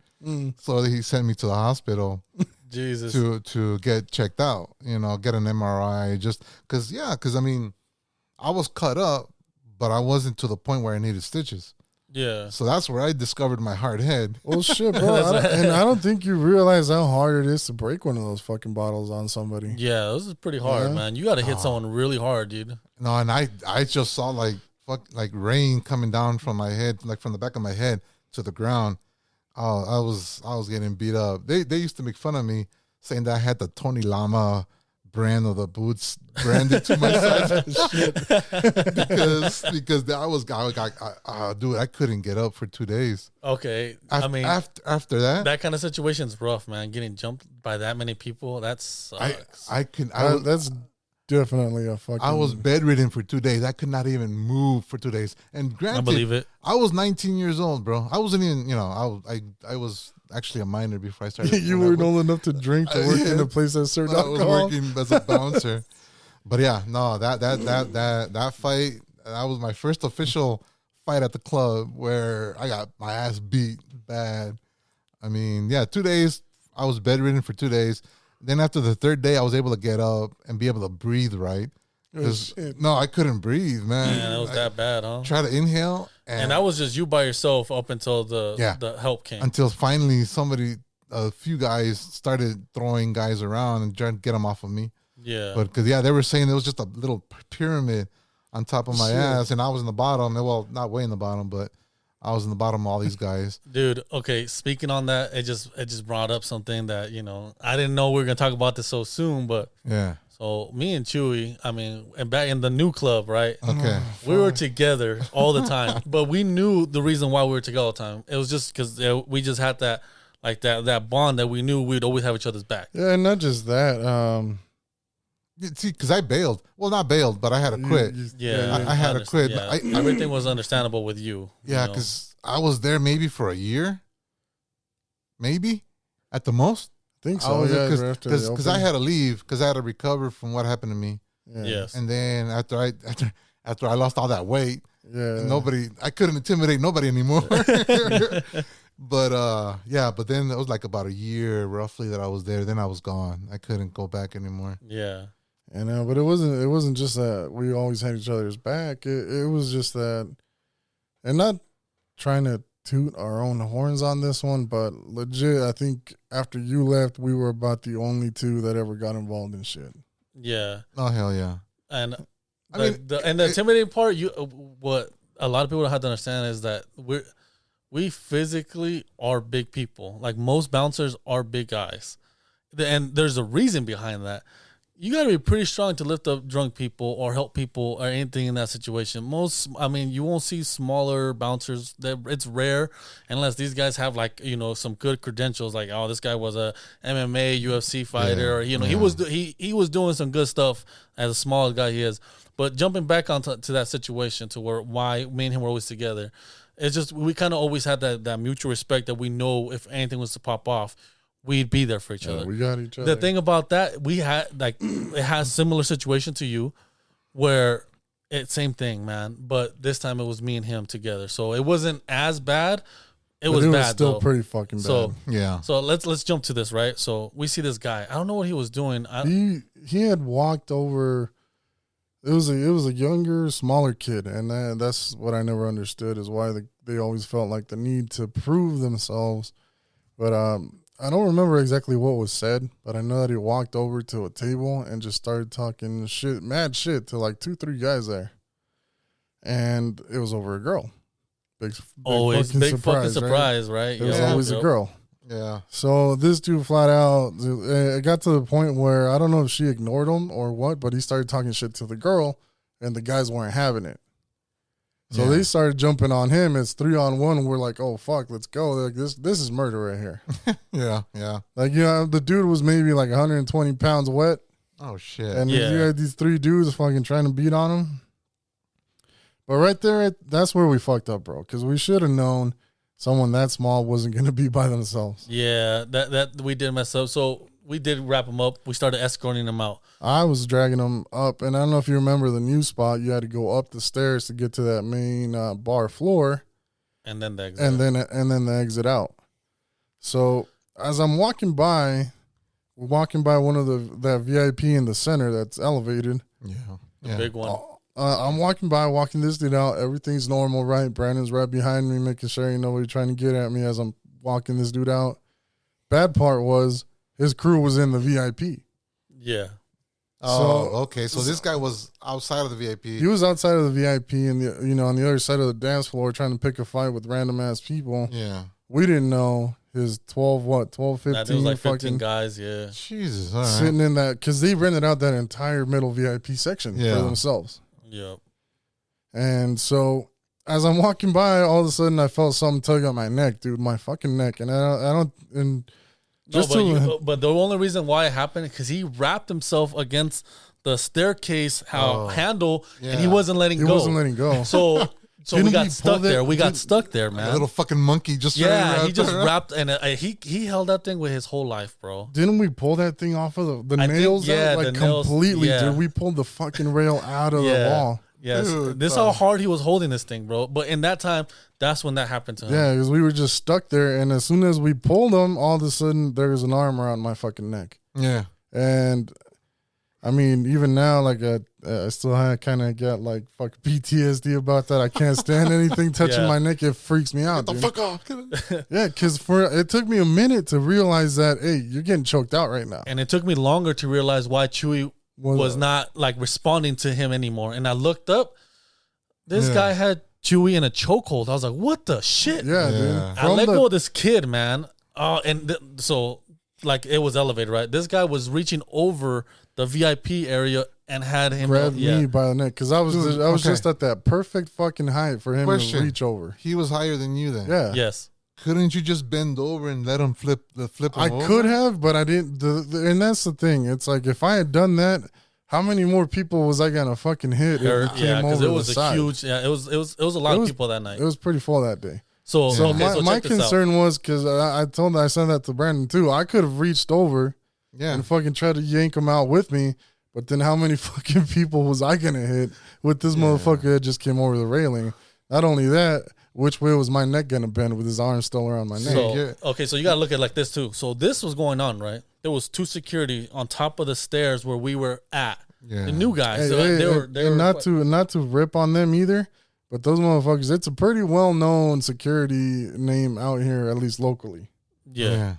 Speaker 1: so he sent me to the hospital.
Speaker 3: Jesus,
Speaker 1: to get checked out, get an MRI, just because I mean, I was cut up, but I wasn't to the point where I needed stitches.
Speaker 3: Yeah,
Speaker 1: so that's where I discovered my hard head.
Speaker 2: Well, shit, bro, I don't think you realize how hard it is to break one of those fucking bottles on somebody.
Speaker 3: Yeah, this is pretty hard, man. You got to hit someone really hard, dude.
Speaker 1: No, and I just saw like rain coming down from my head, like from the back of my head to the ground. Oh, I was getting beat up. They used to make fun of me saying that I had the Tony Lama brand of the boots branded to my size. because I was dude, I couldn't get up for 2 days.
Speaker 3: Okay,
Speaker 1: I mean after that
Speaker 3: kind of situation's rough, man. Getting jumped by that many people, that sucks.
Speaker 2: That's definitely a fucking.
Speaker 1: I was bedridden for 2 days. I could not even move for 2 days. And granted,
Speaker 3: I believe it.
Speaker 1: I was 19 years old, bro. I wasn't even, I was actually a minor before I started.
Speaker 2: You weren't old enough to drink to work in a place that served alcohol.
Speaker 1: I was working as a bouncer. But yeah, no, that fight, that was my first official fight at the club where I got my ass beat bad. I mean, yeah, 2 days. I was bedridden for 2 days. Then after the 3rd day, I was able to get up and be able to breathe right. No, I couldn't breathe, man.
Speaker 3: Yeah, it was that bad, huh?
Speaker 1: Try to inhale.
Speaker 3: And that was just you by yourself up until the help came.
Speaker 1: Until finally a few guys started throwing guys around and trying to get them off of me.
Speaker 3: Yeah.
Speaker 1: But because, they were saying it was just a little pyramid on top of my ass, and I was in the bottom. Well, not way in the bottom, but I was in the bottom of all these guys.
Speaker 3: Dude, okay, speaking on that, it just brought up something that, I didn't know we were going to talk about this so soon, but
Speaker 1: yeah.
Speaker 3: So me and Chuy, I mean, and back in the new club, right?
Speaker 1: Okay.
Speaker 3: We were together all the time, but we knew the reason why we were together all the time. It was just because we just had that, like that bond that we knew we'd always have each other's back.
Speaker 2: Yeah, and not just that.
Speaker 1: See, because I bailed. Well, not bailed, but I had to quit. I had to quit.
Speaker 3: Yeah.
Speaker 1: But
Speaker 3: Everything was understandable with you.
Speaker 1: Yeah, because I was there maybe for a year. Maybe at the most.
Speaker 2: I think so.
Speaker 1: Because I had to leave because I had to recover from what happened to me.
Speaker 2: Yeah.
Speaker 3: Yes.
Speaker 1: And then after I lost all that weight, I couldn't intimidate nobody anymore. But but then it was like about a year roughly that I was there. Then I was gone. I couldn't go back anymore.
Speaker 3: Yeah.
Speaker 2: And but it wasn't just that we always had each other's back. It was just that, and not trying to toot our own horns on this one, but legit, I think after you left, we were about the only two that ever got involved in shit.
Speaker 3: Yeah.
Speaker 1: Oh hell yeah.
Speaker 3: And the intimidating part, what a lot of people have to understand is that we physically are big people. Like most bouncers are big guys, and there's a reason behind that. You got to be pretty strong to lift up drunk people or help people or anything in that situation. You won't see smaller bouncers. It's rare unless these guys have some good credentials. Like, oh, this guy was a MMA, UFC fighter, or he was doing some good stuff as a small guy he is. But jumping back onto that situation to why me and him were always together, it's just we kind of always had that mutual respect that we know if anything was to pop off, we'd be there for each other.
Speaker 2: We got each other.
Speaker 3: The thing about that, we had it has similar situation to you, where it's same thing, man. But this time it was me and him together, so it wasn't as bad. It was bad,
Speaker 2: still
Speaker 3: though.
Speaker 2: Pretty fucking bad.
Speaker 3: So
Speaker 1: yeah.
Speaker 3: So let's jump to this, right? So we see this guy. I don't know what he was doing.
Speaker 2: He had walked over. It was a younger, smaller kid, and that's what I never understood is why they always felt like the need to prove themselves. But I don't remember exactly what was said, but I know that he walked over to a table and just started talking mad shit to like 2-3 guys there, and it was over a girl. Big fucking surprise, right? It was always a girl.
Speaker 1: Yeah.
Speaker 2: So this dude flat out, it got to the point where I don't know if she ignored him or what, but he started talking shit to the girl, and the guys weren't having it. So they started jumping on him. It's 3-on-1. We're like, oh fuck, let's go. Like this is murder right here.
Speaker 1: Yeah.
Speaker 2: Like the dude was maybe like 120 pounds wet.
Speaker 1: Oh shit.
Speaker 2: And you had these 3 dudes fucking trying to beat on him. But right there, that's where we fucked up, bro. Because we should have known someone that small wasn't going to be by themselves.
Speaker 3: Yeah, that we did mess up. So we did wrap them up. We started escorting them out.
Speaker 2: I was dragging them up, and I don't know if you remember the new spot. You had to go up the stairs to get to that main bar floor,
Speaker 3: and then the exit,
Speaker 2: and then the exit out. So as I'm walking by, we're walking by one of that VIP in the center that's elevated.
Speaker 3: The big one.
Speaker 2: I'm walking this dude out. Everything's normal, right? Brandon's right behind me, making sure ain't nobody trying to get at me as I'm walking this dude out. Bad part was his crew was in the VIP.
Speaker 3: Yeah.
Speaker 1: Oh, okay. So this guy was outside of the VIP.
Speaker 2: He was outside of the VIP and on the other side of the dance floor trying to pick a fight with random ass people.
Speaker 1: Yeah.
Speaker 2: We didn't know his 12, 15
Speaker 3: there was like 15 guys, yeah.
Speaker 1: Jesus, all right.
Speaker 2: Sitting in that, because they rented out that entire middle VIP section for themselves.
Speaker 3: Yep.
Speaker 2: And so as I'm walking by, all of a sudden I felt something tug on my neck, dude, my fucking neck. And I don't and just
Speaker 3: but the only reason why it happened because he wrapped himself against the staircase handle and he wasn't letting go.
Speaker 2: He wasn't letting go.
Speaker 3: So we got stuck there. We got stuck there, man.
Speaker 1: A little fucking monkey just
Speaker 3: he just wrapped and he held that thing with his whole life, bro.
Speaker 2: Didn't we pull that thing off of the nails? Out? Like completely, dude. We pulled the fucking rail out of the wall.
Speaker 3: Yes, this is how hard he was holding this thing, bro. But in that time, that's when that happened to him.
Speaker 2: Yeah, because we were just stuck there, and as soon as we pulled him, all of a sudden there was an arm around my fucking neck.
Speaker 1: Yeah,
Speaker 2: and I mean, even now, like I still kind of got like fuck PTSD about that. I can't stand anything touching my neck. It freaks me out.
Speaker 1: Get the fuck off.
Speaker 2: Yeah, because it took me a minute to realize that you're getting choked out right now,
Speaker 3: and it took me longer to realize why Chuy was not like responding to him anymore. And I looked up, this guy had Chuy in a chokehold. I was like, what the shit?
Speaker 2: Yeah, dude.
Speaker 3: I let go of this kid, man. So like it was elevated, right? This guy was reaching over the VIP area and had him
Speaker 2: grab me by the neck because I was just at that perfect fucking height for him to reach over.
Speaker 1: He was higher than you then.
Speaker 2: Yeah.
Speaker 3: Yes.
Speaker 1: Couldn't you just bend over and let him flip him
Speaker 2: I
Speaker 1: over?
Speaker 2: could have, but I didn't. And that's the thing. It's like if I had done that, how many more people was I gonna fucking hit?
Speaker 3: Because it was a huge. Yeah, it was a lot of people that night.
Speaker 2: It was pretty full that day.
Speaker 3: So
Speaker 2: my concern was because I said that to Brandon too. I could have reached over, and fucking tried to yank him out with me. But then how many fucking people was I gonna hit with this motherfucker that just came over the railing? Not only that, which way was my neck gonna bend with his arm still around my neck?
Speaker 3: So you gotta look at it like this too. So this was going on, right? There was 2 security on top of the stairs where we were at. Yeah. The new guys. They were
Speaker 2: not to rip on them either, but those motherfuckers, it's a pretty well known security name out here, at least locally.
Speaker 3: Yeah.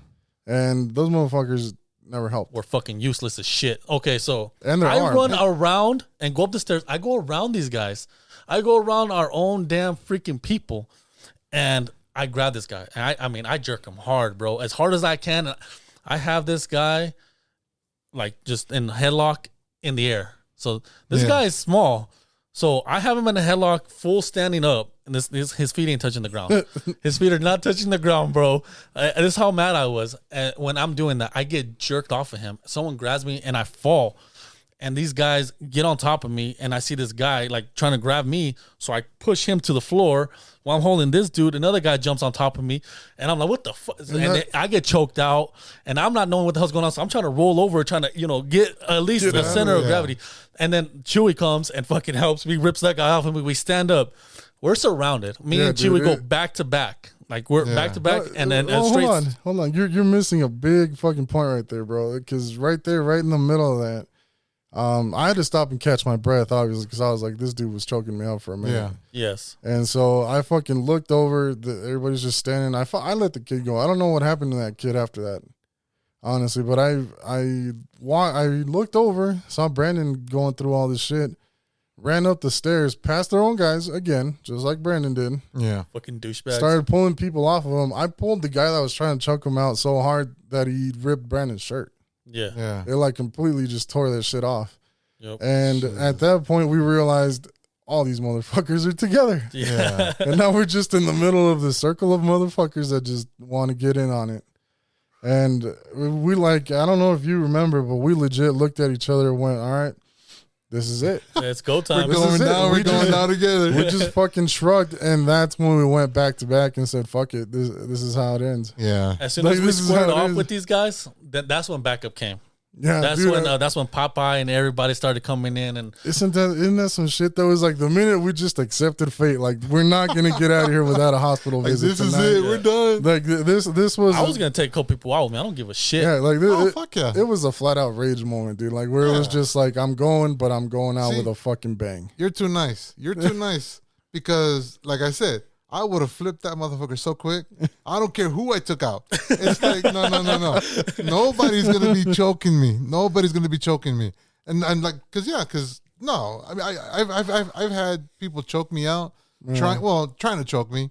Speaker 2: And those motherfuckers never helped.
Speaker 3: We're fucking useless as shit. Okay, so
Speaker 2: and
Speaker 3: I run around and go up the stairs. I go around these guys. I go around our own damn freaking people, and I grab this guy. And I jerk him hard, bro, as hard as I can. I have this guy like just in headlock in the air. So this guy is small. So I have him in a headlock, full standing up, and his feet ain't touching the ground. His feet are not touching the ground, bro. This is how mad I was. And when I'm doing that, I get jerked off of him. Someone grabs me, and I fall. And these guys get on top of me, and I see this guy like trying to grab me, so I push him to the floor while I'm holding this dude. Another guy jumps on top of me, and I'm like, "What the fuck?" And I get choked out, and I'm not knowing what the hell's going on. So I'm trying to roll over, trying to get at least the center of gravity. And then Chuy comes and fucking helps me, rips that guy off, and we stand up. We're surrounded. Me and Chuy go back to back. Like we're back to back, and then straight.
Speaker 2: Hold on. You're missing a big fucking point right there, bro. Because right there, right in the middle of that. I had to stop and catch my breath, obviously, because I was like, this dude was choking me out for a minute.
Speaker 1: Yeah.
Speaker 3: Yes.
Speaker 2: And so I fucking looked over. Everybody's just standing. I let the kid go. I don't know what happened to that kid after that, honestly. But I looked over, saw Brandon going through all this shit, ran up the stairs, past their own guys again, just like Brandon did.
Speaker 1: Yeah.
Speaker 3: Fucking douchebags.
Speaker 2: Started pulling people off of him. I pulled the guy that was trying to choke him out so hard that he ripped Brandon's shirt.
Speaker 3: Yeah.
Speaker 2: It like completely just tore that shit off.
Speaker 3: Yep.
Speaker 2: And at that point, we realized all these motherfuckers are together.
Speaker 3: Yeah.
Speaker 2: And now we're just in the middle of the circle of motherfuckers that just want to get in on it. And we I don't know if you remember, but we legit looked at each other and went, all right, this is it.
Speaker 3: It's go time.
Speaker 2: We're going
Speaker 1: down together.
Speaker 2: We just fucking shrugged, and that's when we went back to back and said, fuck it, this is how it ends.
Speaker 1: Yeah.
Speaker 3: As soon as we squared off with these guys, that's when backup came.
Speaker 2: Yeah,
Speaker 3: that's when Popeye and everybody started coming in. And
Speaker 2: isn't that some shit though? It's like the minute we just accepted fate, like we're not gonna get out of here without a hospital visit.
Speaker 1: This
Speaker 2: tonight.
Speaker 1: is it. We're done.
Speaker 2: Like this was.
Speaker 3: I was gonna take a couple people out with me. I don't give a shit.
Speaker 2: Yeah, like
Speaker 1: fuck yeah.
Speaker 2: It was a flat out rage moment, dude. Like where it was just like I'm going, but I'm going out with a fucking bang.
Speaker 1: You're too nice. You're too nice because, like I said, I would have flipped that motherfucker so quick. I don't care who I took out. It's like, no. Nobody's going to be choking me. Nobody's going to be choking me. And I'm like, because no. I mean, I've had people choke me out, trying to choke me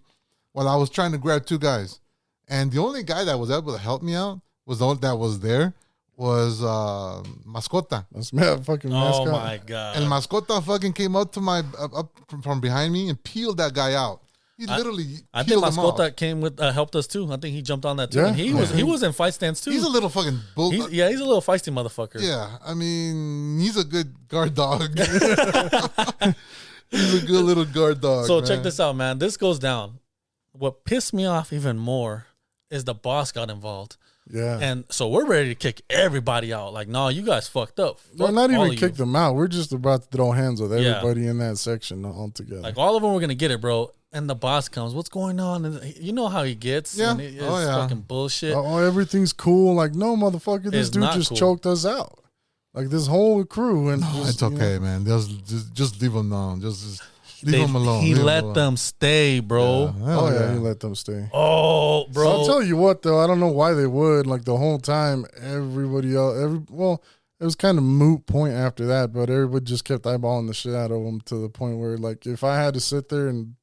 Speaker 1: while I was trying to grab 2 guys. And the only guy that was able to help me out was the one that was there was Mascota.
Speaker 2: That's fucking mascot.
Speaker 3: Oh, my God.
Speaker 1: And Mascota fucking came up to up from behind me and peeled that guy out. He literally
Speaker 3: I think Mascota came with helped us too. I think he jumped on that too.
Speaker 2: Yeah.
Speaker 3: And he was in fight stance too.
Speaker 1: He's a little fucking bull.
Speaker 3: He's a little feisty motherfucker.
Speaker 1: Yeah, I mean, he's a good guard dog. He's a good little guard dog.
Speaker 3: So check this out, man. This goes down. What pissed me off even more is the boss got involved.
Speaker 2: Yeah.
Speaker 3: And so we're ready to kick everybody out. Like, no, you guys fucked up.
Speaker 2: We're not even kick them out. We're just about to throw hands with everybody in that section altogether.
Speaker 3: Like all of them were gonna get it, bro. And the boss comes, what's going on? And you know how he gets.
Speaker 1: Yeah.
Speaker 3: And it's fucking bullshit.
Speaker 2: Oh, everything's cool. Like, no, motherfucker, this dude just choked us out. Like this whole crew. And
Speaker 1: it's okay, man. Just leave him alone. Just leave him alone.
Speaker 3: He let them stay, bro.
Speaker 2: Yeah. He let them stay.
Speaker 3: Oh, bro.
Speaker 2: So I'll tell you what, though. I don't know why they would. Like the whole time, everybody else, it was kind of moot point after that, but everybody just kept eyeballing the shit out of them to the point where, like, if I had to sit there and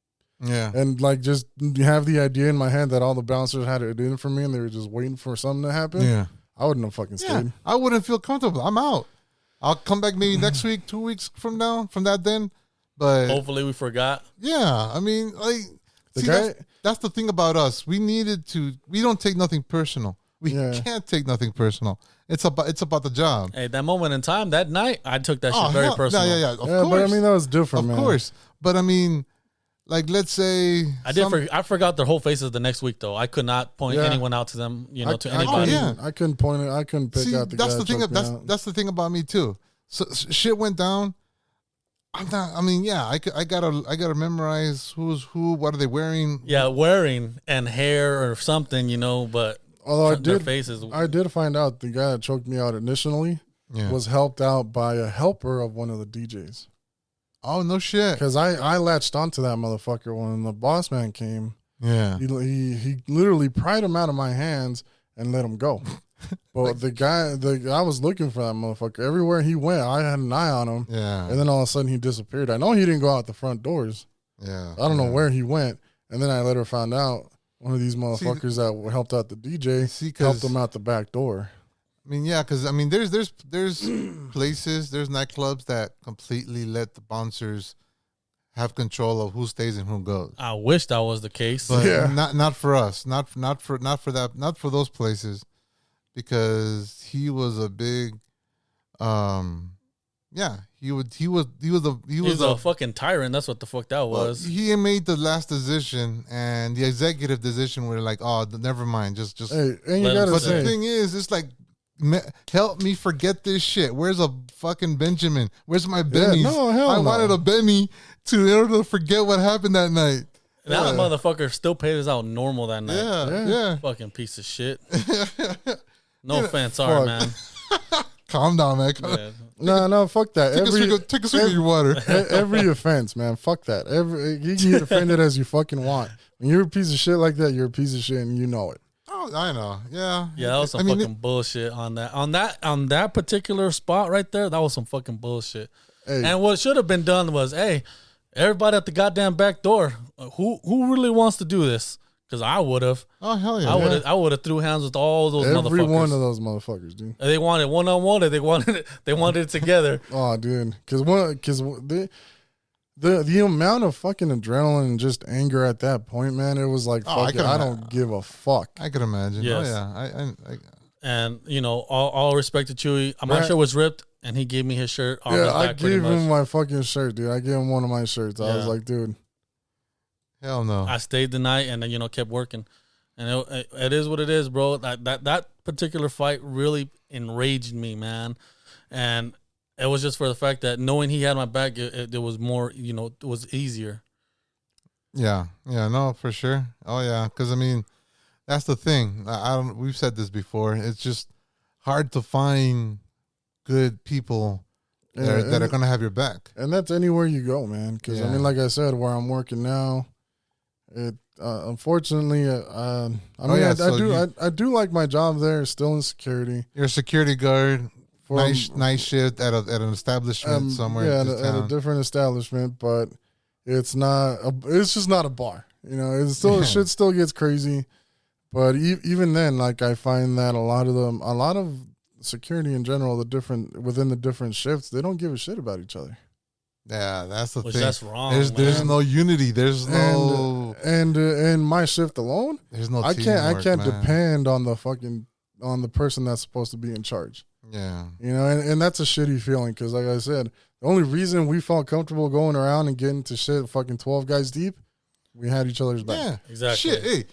Speaker 2: like just have the idea in my head that all the bouncers had it in for me and they were just waiting for something to happen, I wouldn't have fucking stayed.
Speaker 1: I wouldn't feel comfortable. I'm out. I'll come back maybe next week, 2 weeks from now, from that then. But
Speaker 3: hopefully we forgot.
Speaker 1: Yeah, I mean, like, that's the thing about us. We don't take nothing personal. We can't take nothing personal. It's about the job.
Speaker 3: Hey, that moment in time, that night, I took that shit very personal.
Speaker 1: Yeah, of course.
Speaker 2: But I mean, that was different, man.
Speaker 1: Of course. But I mean, like, let's say
Speaker 3: I forgot their whole faces the next week though. I could not point anyone out to them, to anybody.
Speaker 2: I couldn't point it. I couldn't pick out the
Speaker 1: that's
Speaker 2: guy.
Speaker 1: That's the thing about me too. So shit went down. I'm not. I mean, yeah. I gotta memorize who's who. What are they wearing?
Speaker 3: Yeah, wearing and hair or something, But
Speaker 2: although
Speaker 3: their faces.
Speaker 2: I did find out the guy that choked me out initially was helped out by a helper of one of the DJs.
Speaker 1: Oh, no shit.
Speaker 2: Because I latched onto that motherfucker when the boss man came.
Speaker 1: Yeah.
Speaker 2: He literally pried him out of my hands and let him go. But I was looking for that motherfucker. Everywhere he went, I had an eye on him. Yeah. And then all of a sudden he disappeared. I know he didn't go out the front doors.
Speaker 1: Yeah.
Speaker 2: I don't know where he went. And then I later found out one of these motherfuckers that helped out the DJ helped him out the back door.
Speaker 1: I mean, yeah, because I mean, there's places, there's nightclubs that completely let the bouncers have control of who stays and who goes.
Speaker 3: I wish that was the case,
Speaker 1: but not for us, not for those places, because he was a big, he was
Speaker 3: a fucking tyrant. That's what the fuck that was.
Speaker 1: He made the last decision, and the executive decision were like, oh, never mind, just.
Speaker 2: Hey, and you gotta say,
Speaker 1: the thing is, it's like, help me forget this shit. Where's a fucking Benjamin? Where's my Benny? I wanted a Benny in order to forget what happened that night.
Speaker 3: That motherfucker still paid us out normal that night.
Speaker 1: Yeah.
Speaker 3: Fucking piece of shit. No offense, sorry, man.
Speaker 1: Calm down, man.
Speaker 2: No, fuck that.
Speaker 1: Take a swig of your water.
Speaker 2: Every offense, man. Fuck that. You can get offended as you fucking want. When you're a piece of shit like that, you're a piece of shit and you know it.
Speaker 1: Oh, I know. Yeah.
Speaker 3: Yeah, that was some fucking bullshit on that. On that particular spot right there, that was some fucking bullshit. Hey. And what should have been done was, hey, everybody at the goddamn back door, who really wants to do this? Because I would have.
Speaker 1: Oh, hell yeah.
Speaker 3: I would have threw hands with all those motherfuckers.
Speaker 2: Every one of those motherfuckers, dude.
Speaker 3: They wanted one-on-one, or they wanted it together.
Speaker 2: Oh, dude. Because the amount of fucking adrenaline and just anger at that point, man, it was like, fuck it, I don't give a fuck.
Speaker 1: I could imagine. Yes. Oh, yeah.
Speaker 3: And, all respect to Chuy. My shirt was ripped, and he gave me his shirt.
Speaker 2: I gave him my fucking shirt, dude. I gave him one of my shirts. I was like, dude.
Speaker 1: Hell no.
Speaker 3: I stayed the night and then, kept working. And it is what it is, bro. That particular fight really enraged me, man. And it was just for the fact that knowing he had my back, it was more, it was easier.
Speaker 1: Yeah. Yeah, no, for sure. Oh, yeah. Because, I mean, that's the thing. We've said this before. It's just hard to find good people that are going to have your back.
Speaker 2: And that's anywhere you go, man. Because, I mean, like I said, where I'm working now, unfortunately, I do like my job there. Still in security.
Speaker 1: You're a security guard. Nice shift at an establishment somewhere.
Speaker 2: Yeah, at a different establishment, but it's just not a bar. It's still shit still gets crazy. But even then, like, I find that a lot of security in general, within the different shifts, they don't give a shit about each other.
Speaker 1: Yeah, that's the thing.
Speaker 3: That's wrong.
Speaker 1: There's no unity. There's no
Speaker 2: and my shift alone.
Speaker 1: There's no.
Speaker 2: I can't depend on the person that's supposed to be in charge.
Speaker 1: Yeah,
Speaker 2: and that's a shitty feeling because, like I said, the only reason we felt comfortable going around and getting to shit fucking 12 guys deep, we had each other's back.
Speaker 1: Yeah,
Speaker 3: exactly.
Speaker 1: Shit, hey,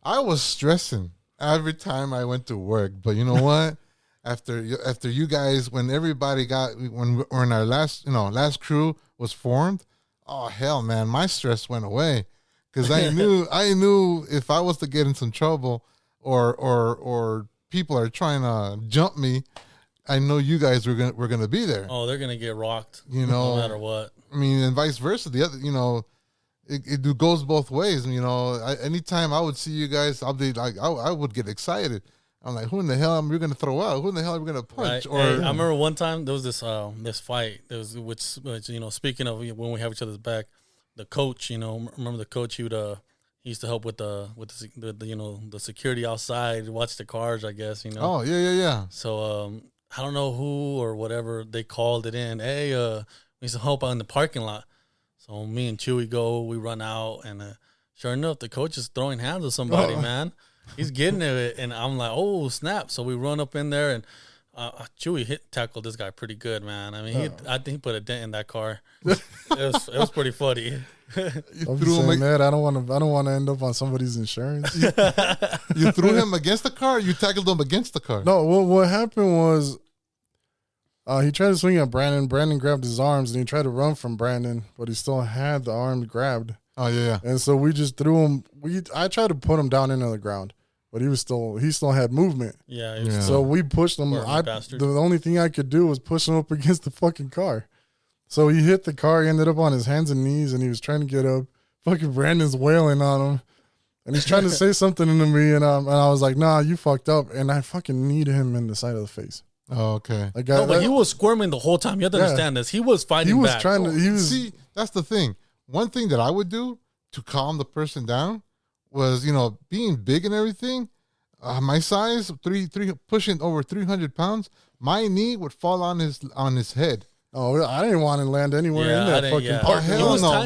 Speaker 1: I was stressing every time I went to work, but you know what? After you guys, when our last crew was formed, oh hell, man, my stress went away because I knew if I was to get in some trouble or people are trying to jump me, I know you guys were gonna be there.
Speaker 3: Oh, they're gonna get rocked, no matter what.
Speaker 1: I mean, and vice versa. The other, it goes both ways. Anytime I would see you guys, I'll be like, I would get excited. I'm like, who in the hell are we gonna throw out? Who in the hell are we gonna punch?
Speaker 3: Right. I remember one time there was this fight. There was which speaking of when we have each other's back, the coach. Remember the coach? He used to help with the security outside, watch the cars. I guess.
Speaker 1: Oh yeah.
Speaker 3: So I don't know who or whatever, they called it in. Hey, we need some help out in the parking lot. So me and Chewy go, we run out, and sure enough, the coach is throwing hands with somebody, man. He's getting it, and I'm like, oh, snap. So we run up in there, and Chewy tackled this guy pretty good, man. I mean, I think he put a dent in that car. It was pretty funny.
Speaker 2: I'm just saying that I don't want to end up on somebody's insurance.
Speaker 1: You threw him against the car. Or you tackled him against the car.
Speaker 2: No, what happened was he tried to swing at Brandon. Brandon grabbed his arms and he tried to run from Brandon, but he still had the arms grabbed.
Speaker 1: Oh yeah.
Speaker 2: And so we just threw him. I tried to put him down into the ground, but he still had movement.
Speaker 3: Yeah.
Speaker 2: So we pushed him. The only thing I could do was push him up against the fucking car. So he hit the car. He ended up on his hands and knees, and he was trying to get up. Fucking Brandon's wailing on him, and he's trying to say something to me, and I was like, "Nah, you fucked up," and I fucking kneed him in the side of the face.
Speaker 1: Oh, okay.
Speaker 2: Like,
Speaker 3: but he was squirming the whole time. You have to understand this. He was fighting.
Speaker 2: He was
Speaker 3: back.
Speaker 2: trying to.
Speaker 1: See, that's the thing. One thing that I would do to calm the person down was, being big and everything. My size, pushing over 300 pounds. My knee would fall on his head.
Speaker 2: Oh, I didn't want to land anywhere in that fucking park.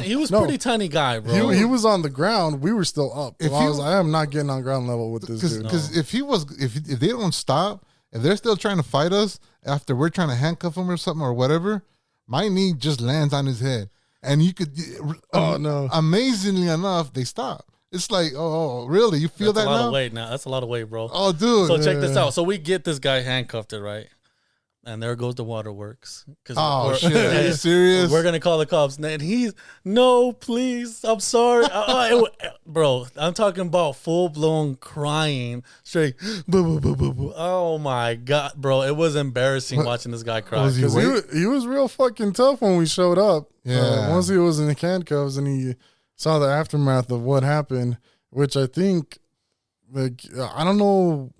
Speaker 3: He was pretty tiny guy, bro.
Speaker 2: He was on the ground. We were still up. I am not getting on ground level with this dude.
Speaker 1: Because if they don't stop, if they're still trying to fight us after we're trying to handcuff him or something or whatever, my knee just lands on his head. And you could, amazingly enough, they stop. It's like, oh, really? You feel
Speaker 3: That's
Speaker 1: that
Speaker 3: a lot
Speaker 1: now?
Speaker 3: of weight now. That's a lot of weight, bro.
Speaker 1: Oh, dude.
Speaker 3: So check this out. So we get this guy handcuffed, right? And there goes the waterworks.
Speaker 1: Oh, shit. Are you serious?
Speaker 3: We're going to call the cops. And he's, no, please. I'm sorry. Bro, I'm talking about full-blown crying. Straight, boo, boo, boo, boo, boo. Oh, my God, bro. It was embarrassing watching this guy cry.
Speaker 2: Because he was real fucking tough when we showed up.
Speaker 1: Yeah.
Speaker 2: Once he was in the handcuffs and he saw the aftermath of what happened, which I think, I don't know.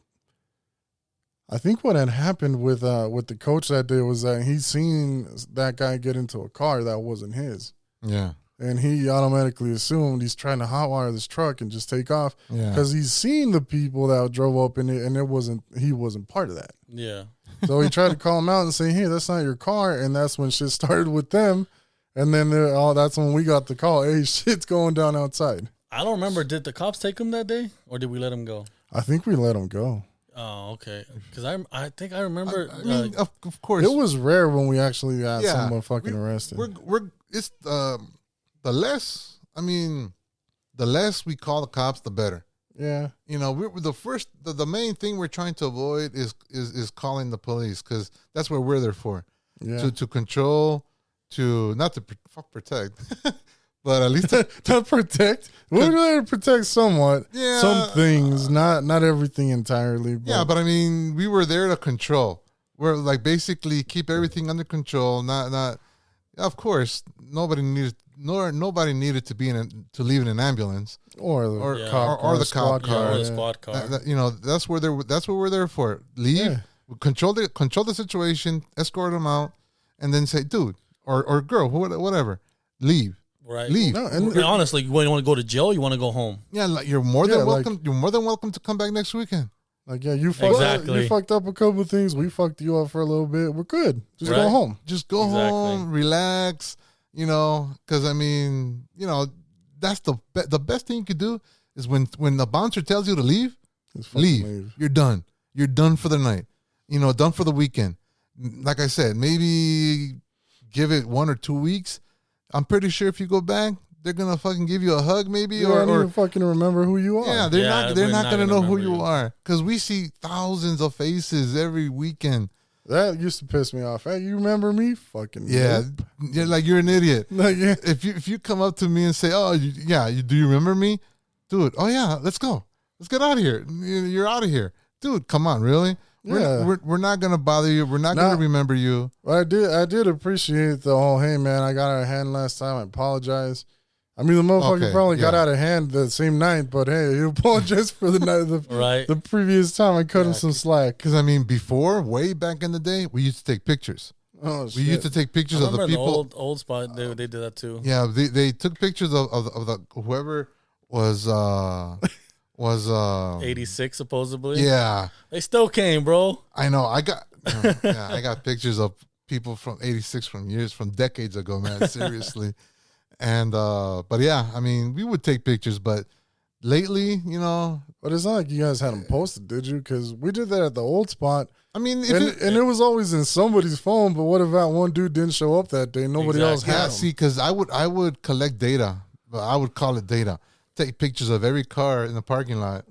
Speaker 2: I think what had happened with the coach that day was that he seen that guy get into a car that wasn't his.
Speaker 1: Yeah.
Speaker 2: And he automatically assumed he's trying to hotwire this truck and just take off because he's seen the people that drove up in it, and he wasn't part of that.
Speaker 3: Yeah.
Speaker 2: So he tried to call him out and say, "Hey, that's not your car," and that's when shit started with them. And then that's when we got the call. Hey, shit's going down outside.
Speaker 3: I don't remember. Did the cops take him that day, or did we let him go?
Speaker 2: I think we let him go.
Speaker 3: Oh, okay. Because I think I remember.
Speaker 1: I mean, of course,
Speaker 2: it was rare when we actually got someone fucking arrested.
Speaker 1: It's the less. I mean, the less we call the cops, the better.
Speaker 2: Yeah.
Speaker 1: We're the main thing we're trying to avoid is calling the police, because that's what we're there for.
Speaker 2: Yeah.
Speaker 1: To control, not to protect. But at least
Speaker 2: to protect. We're there to protect somewhat.
Speaker 1: Yeah.
Speaker 2: Some things, not everything entirely.
Speaker 1: But. Yeah, but I mean, we were there to control. We're like basically keep everything under control. Not. Of course, nobody needed to be to leave in an ambulance
Speaker 2: or the cop car,
Speaker 1: or the cop car.
Speaker 3: Or the squad car.
Speaker 1: That's what we're there for. Leave, control the situation, escort them out, and then say, dude or girl, whatever, leave.
Speaker 3: Right.
Speaker 1: Leave.
Speaker 3: No, and honestly, you want to go to jail, you want to go home.
Speaker 1: Yeah, like you're more than welcome. You're more than welcome to come back next weekend.
Speaker 2: Like, you fucked up a couple of things. We fucked you up for a little bit. We're good. Just go home.
Speaker 1: Just go home, relax. Because I mean, that's the best thing you could do is when the bouncer tells you to leave, leave. You're done. You're done for the night. Done for the weekend. Like I said, maybe give it 1 or 2 weeks. I'm pretty sure if you go back, they're gonna fucking give you a hug, maybe, or
Speaker 2: fucking remember who you are.
Speaker 1: Yeah, they're not gonna know who you are, because we see thousands of faces every weekend.
Speaker 2: That used to piss me off. Hey, you remember me? Fucking
Speaker 1: yeah, like you're an idiot. If you come up to me and say, "Oh, do you remember me, dude?" Oh yeah, let's go. Let's get out of here. You're out of here, dude. Come on, really? We're not gonna bother you. We're not gonna remember you.
Speaker 2: Well, I did appreciate the whole, hey man, I got out of hand last time. I apologize. I mean, the motherfucker probably got out of hand the same night, but hey, he apologized for the night the previous time. I cut him some slack.
Speaker 1: Because I mean, before, way back in the day, we used to take pictures.
Speaker 2: Oh, shit.
Speaker 1: We used to take pictures of the people.
Speaker 3: The old spot, they did that too.
Speaker 1: Yeah, they took pictures of the whoever was 86
Speaker 3: supposedly.
Speaker 1: Yeah,
Speaker 3: they still came, bro.
Speaker 1: I know. Yeah, I got pictures of people from '86 from decades ago, man. Seriously. And but yeah, I mean, we would take pictures, but lately,
Speaker 2: But it's not like you guys had them posted, did you? Because we did that at the old spot.
Speaker 1: I mean,
Speaker 2: and it was always in somebody's phone. But what if that one dude didn't show up that day? Nobody else had him.
Speaker 1: See, because I would collect data, but I would call it data. Take pictures of every car in the parking lot,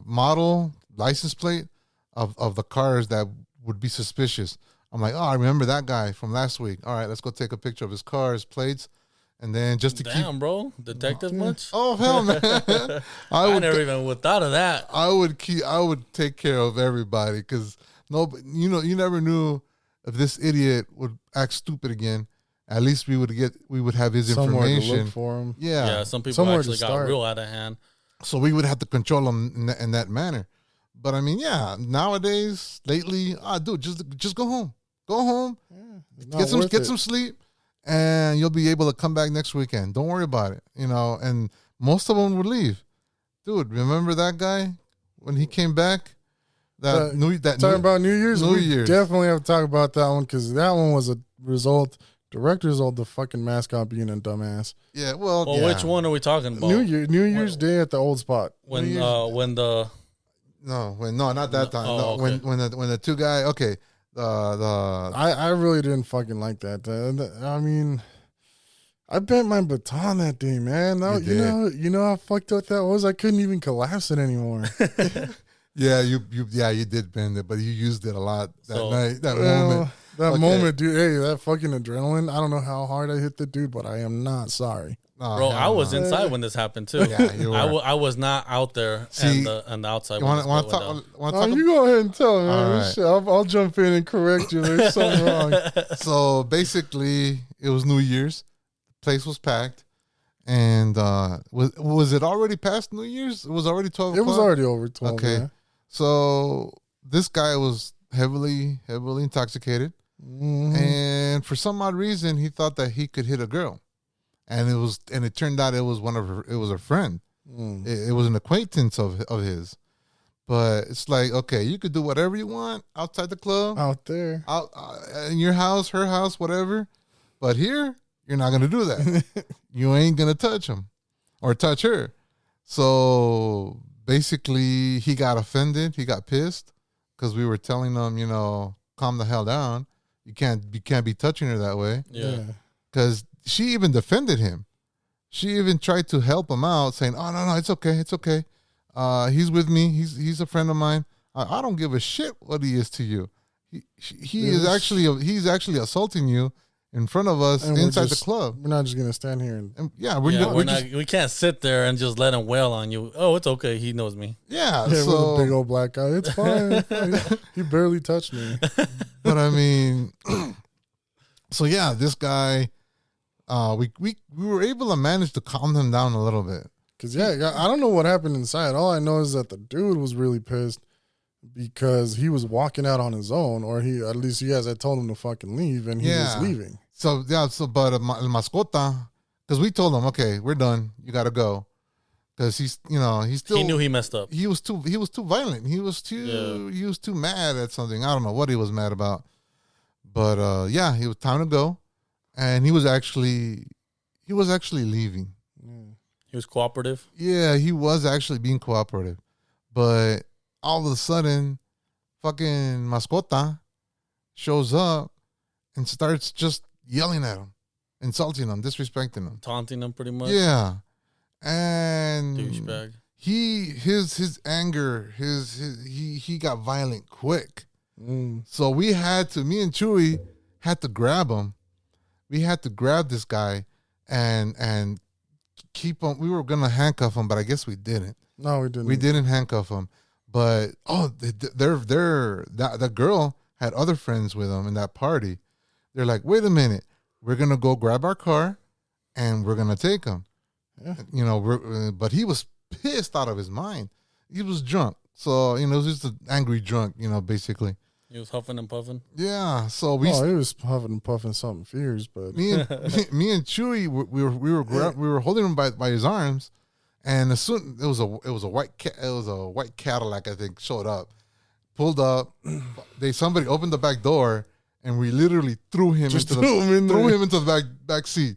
Speaker 1: model, license plate of the cars that would be suspicious. I'm like, oh, I remember that guy from last week. All right, let's go take a picture of his car, his plates. And then just to
Speaker 3: Damn, bro, detective much?
Speaker 1: Oh hell, man!
Speaker 3: I never even would thought of that.
Speaker 1: I would take care of everybody because you never knew if this idiot would act stupid again. At least we would have his information.
Speaker 2: Somewhere to look for him.
Speaker 1: Yeah,
Speaker 3: some people actually got real out of hand.
Speaker 1: So we would have to control him in that manner. But I mean, yeah, nowadays, lately, dude, just go home. Go home, get some sleep. And you'll be able to come back next weekend. Don't worry about it, And most of them would leave. Dude, remember that guy when he came back?
Speaker 2: Talking about New Year's? We definitely have to talk about that one because that one was a direct result of the fucking mascot being a dumbass.
Speaker 1: Yeah,
Speaker 3: which one are we talking about?
Speaker 2: New Year's Day at the old spot.
Speaker 3: Not
Speaker 1: that time.
Speaker 3: Oh,
Speaker 1: no,
Speaker 3: okay.
Speaker 1: when the two guys. Okay.
Speaker 2: I really didn't fucking like that. I mean, I bent my baton that day, man. You know how fucked up that was. I couldn't even collapse it anymore.
Speaker 1: Yeah, you did bend it, but you used it a lot that night. That moment, dude. Hey, that fucking adrenaline. I don't know how hard I hit the dude, but I am not sorry.
Speaker 3: Bro, I was inside when this happened too.
Speaker 1: Yeah, you were.
Speaker 3: I was not out there and the outside.
Speaker 1: Want to talk?
Speaker 2: You go ahead and tell me.
Speaker 1: Right.
Speaker 2: I'll jump in and correct you. There's something wrong.
Speaker 1: So basically, it was New Year's. The place was packed, and was it already past New Year's? It was already 12 o'clock?
Speaker 2: It was already over 12.
Speaker 1: Okay,
Speaker 2: man.
Speaker 1: So this guy was heavily intoxicated, and for some odd reason, he thought that he could hit a girl. And it turned out it was a friend. It was an acquaintance of his. But it's like, okay, you could do whatever you want outside the club,
Speaker 2: out there,
Speaker 1: out in your house, her house, whatever. But here, you're not gonna do that. You ain't gonna touch him or touch her. So basically, he got offended. He got pissed because we were telling him, calm the hell down. You can't be touching her that way.
Speaker 3: Yeah.
Speaker 1: Because she even defended him. She even tried to help him out, saying, "Oh no, it's okay. He's with me. He's a friend of mine. I don't give a shit what he is to you. He's actually assaulting you in front of us inside the club.
Speaker 2: We're not just gonna stand here
Speaker 3: we can't sit there and just let him wail on you. Oh, it's okay. He knows me.
Speaker 1: Yeah,
Speaker 2: with a big old black guy. It's fine. He barely touched me.
Speaker 1: But I mean, so yeah, this guy." We were able to manage to calm him down a little bit.
Speaker 2: Cause I don't know what happened inside. All I know is that the dude was really pissed because he was walking out on his own, or at least you guys had told him to fucking leave, and he was leaving.
Speaker 1: So but el mascota, because we told him, okay, we're done. You got to go, because he knew
Speaker 3: he messed up.
Speaker 1: He was too violent. He was too mad at something. I don't know what he was mad about, but it was time to go. And he was actually leaving.
Speaker 3: He was cooperative.
Speaker 1: Yeah, he was actually being cooperative. But all of a sudden, fucking mascota shows up and starts just yelling at him, insulting him, disrespecting him,
Speaker 3: taunting him pretty much.
Speaker 1: Yeah. And
Speaker 3: douchebag.
Speaker 1: His anger, he got violent quick. So me and Chuy had to grab him. We had to grab this guy and keep him. We were gonna handcuff him, but I guess we didn't.
Speaker 2: No, we didn't.
Speaker 1: We didn't handcuff him. But that girl had other friends with them in that party. They're like, wait a minute, we're gonna go grab our car, and we're gonna take him. Yeah. But he was pissed out of his mind. He was drunk, so it was just an angry drunk. Basically.
Speaker 3: He was huffing and puffing.
Speaker 1: Yeah, so
Speaker 2: he was huffing and puffing something fierce. But
Speaker 1: me and Chuy, we were holding him by his arms, and as soon it was a white Cadillac, I think, showed up, pulled up. Somebody opened the back door, and we literally threw him into the back seat.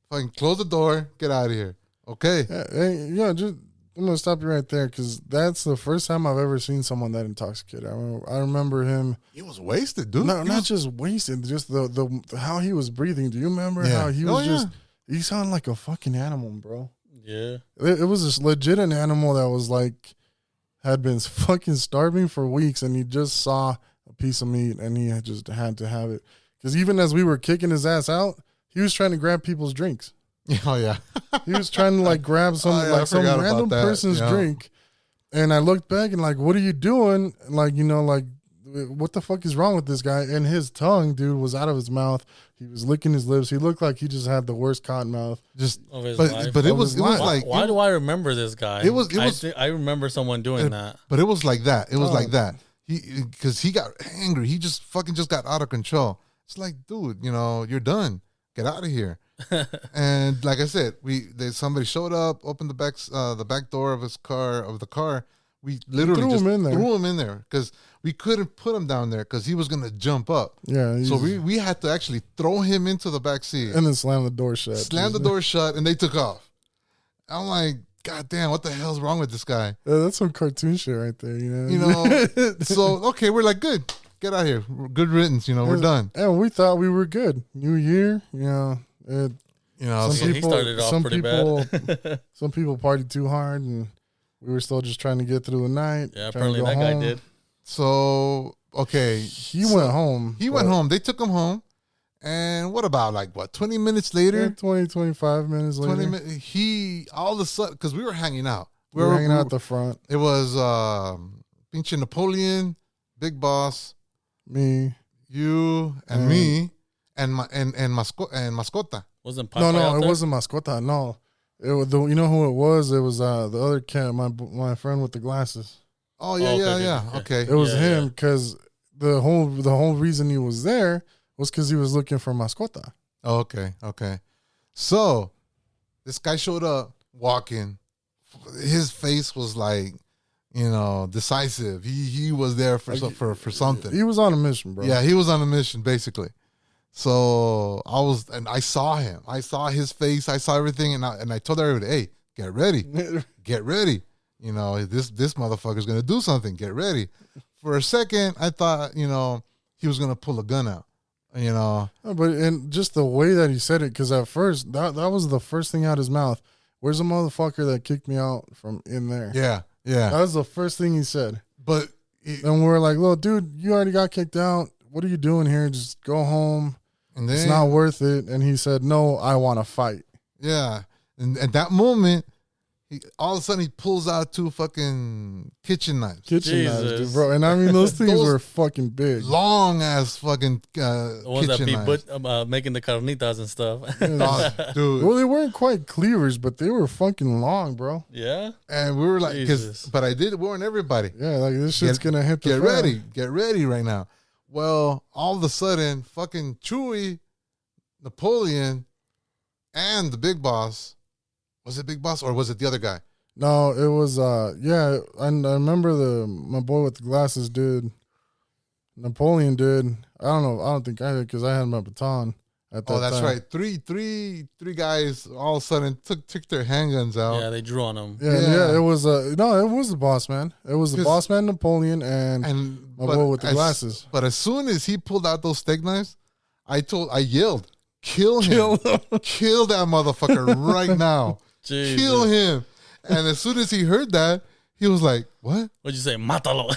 Speaker 1: Fucking close the door, get out of here. Okay.
Speaker 2: I'm gonna stop you right there because that's the first time I've ever seen someone that intoxicated. I remember him.
Speaker 1: He was wasted, dude.
Speaker 2: No, not just wasted, just the how he was breathing. Do you remember how he was he sounded like a fucking animal, bro.
Speaker 3: Yeah.
Speaker 2: It was this legit an animal that was like had been fucking starving for weeks, and he just saw a piece of meat, and he just had to have it. Because even as we were kicking his ass out, he was trying to grab people's drinks.
Speaker 1: Oh yeah,
Speaker 2: he was trying to like grab some some random person's drink, and I looked back and like, what are you doing? Like, what the fuck is wrong with this guy? And his tongue, dude, was out of his mouth. He was licking his lips. He looked like he just had the worst cotton mouth.
Speaker 1: But it was like,
Speaker 3: why do I remember this guy? I remember someone doing that.
Speaker 1: But it was like that. It was like that. Because he got angry. He just got out of control. It's like, dude, you're done. Get out of here. And like I said, somebody showed up, opened the back door of the car. We literally threw him in there because we couldn't put him down there because he was gonna jump up.
Speaker 2: Yeah.
Speaker 1: So we had to actually throw him into the back seat
Speaker 2: and then slam the door shut.
Speaker 1: And they took off. I'm like, God damn, what the hell's wrong with this guy?
Speaker 2: That's some cartoon shit right there,
Speaker 1: So okay, we're like, good, get out of here. Good riddance, we're done.
Speaker 2: And we thought we were good. New year,
Speaker 3: he started off pretty bad.
Speaker 2: Some people partied too hard, and we were still just trying to get through the night.
Speaker 3: Yeah, apparently that guy did.
Speaker 1: So, okay.
Speaker 2: He went home.
Speaker 1: Went home. They took him home. And what about 20 minutes later?
Speaker 2: Yeah, 20, 25 minutes later.
Speaker 1: He, all of a sudden, because we were hanging out.
Speaker 2: We were hanging out at the front.
Speaker 1: It was Pinche Napoleon, Big Boss,
Speaker 2: me,
Speaker 1: you, and me, and Mascota.
Speaker 3: Wasn't Popeye
Speaker 2: No, it wasn't Mascota. No. It was you know who it was? It was the other cat, my friend with the glasses.
Speaker 1: Oh yeah. Okay.
Speaker 2: It was him because the whole reason he was there was because he was looking for Mascota.
Speaker 1: Oh, okay. So this guy showed up walking. His face was like, decisive. He was there for something.
Speaker 2: He was on a mission, bro.
Speaker 1: Yeah, he was on a mission basically. So I saw him. I saw his face. I saw everything, and I told everybody, "Hey, get ready, get ready. This motherfucker's gonna do something. Get ready." For a second, I thought, he was gonna pull a gun out.
Speaker 2: But and just the way that he said it, because at first that was the first thing out his mouth. Where's the motherfucker that kicked me out from in there?
Speaker 1: Yeah.
Speaker 2: That was the first thing he said.
Speaker 1: But
Speaker 2: and we're like, "Look, dude, you already got kicked out. What are you doing here? Just go home. And then, it's not worth it." And he said, "No, I want to fight."
Speaker 1: Yeah. And at that moment, all of a sudden he pulls out 2 fucking kitchen knives.
Speaker 2: Knives, dude, bro. And I mean, those things were fucking big.
Speaker 1: Long ass fucking
Speaker 3: the ones that be making the carnitas and stuff.
Speaker 1: Dude.
Speaker 2: Well, they weren't quite cleavers, but they were fucking long, bro.
Speaker 3: Yeah.
Speaker 1: And we were like, but I did warn everybody.
Speaker 2: Yeah, like this shit's going to hit the
Speaker 1: fan. Get ready right now. Well, all of a sudden, fucking Chuy, Napoleon, and the Big Boss. Was it Big Boss or was it the other guy?
Speaker 2: No, it was, I remember my boy with the glasses did. Napoleon did. I don't know. I don't think I did because I had my baton at that time. Oh,
Speaker 1: that's right. Three guys all of a sudden took their handguns out.
Speaker 3: Yeah, they drew on them.
Speaker 2: Yeah. It was, it was the boss man. It was the boss man, Napoleon, and my boy with the glasses.
Speaker 1: But as soon as he pulled out those steak knives, I yelled, kill him. Kill that motherfucker right now. Jesus. Kill him. And as soon as he heard that, he was like, what?
Speaker 3: What'd you say? Mátalo.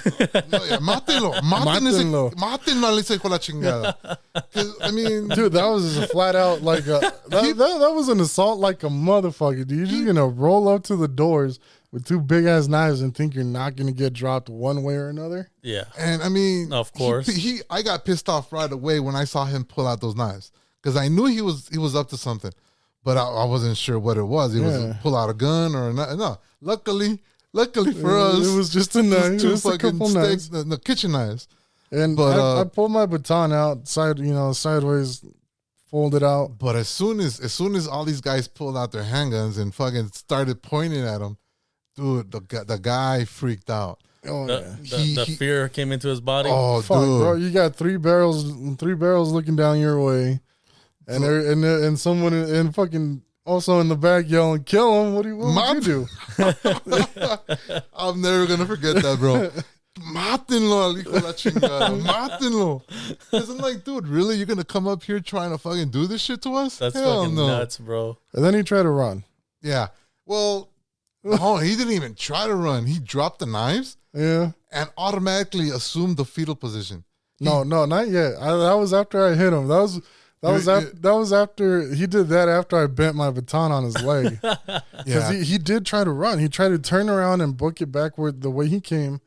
Speaker 1: No, yeah, mátelo. Mátenlo, le hijo la chingada. I mean,
Speaker 2: dude, that was just a flat out like that was an assault like a motherfucker, dude. You're just going to roll up to the doors with 2 big ass knives and think you're not going to get dropped one way or another?
Speaker 3: Yeah.
Speaker 1: And I mean,
Speaker 3: of course.
Speaker 1: I got pissed off right away when I saw him pull out those knives because I knew he was up to something. But I wasn't sure what it was. He was pull out a gun or not. No. Luckily for us,
Speaker 2: it was just a knife.
Speaker 1: 2 fucking steaks, the kitchen knives.
Speaker 2: And I pulled my baton out sideways, folded out.
Speaker 1: But as soon as all these guys pulled out their handguns and fucking started pointing at him, dude, the guy freaked out.
Speaker 2: Oh,
Speaker 3: the fear came into his body.
Speaker 1: Oh,
Speaker 2: fuck,
Speaker 1: dude.
Speaker 2: bro, you got three barrels looking down your way, and someone in fucking also in the back yelling, "Kill him!" What would you do?
Speaker 1: I'm never gonna forget that, bro. Mátenlo, hijo de la chingada. Mátenlo. Because I'm like, dude, really? You're gonna come up here trying to fucking do this shit to us?
Speaker 3: That's
Speaker 1: Hell
Speaker 3: fucking
Speaker 1: no.
Speaker 3: nuts, bro.
Speaker 2: And then he tried to run.
Speaker 1: Yeah. Well, he didn't even try to run. He dropped the knives
Speaker 2: Yeah.
Speaker 1: and automatically assumed the fetal position.
Speaker 2: No, not yet. That was after I hit him. That was after he did that. After I bent my baton on his leg, because he did try to run. He tried to turn around and book it backward the way he came,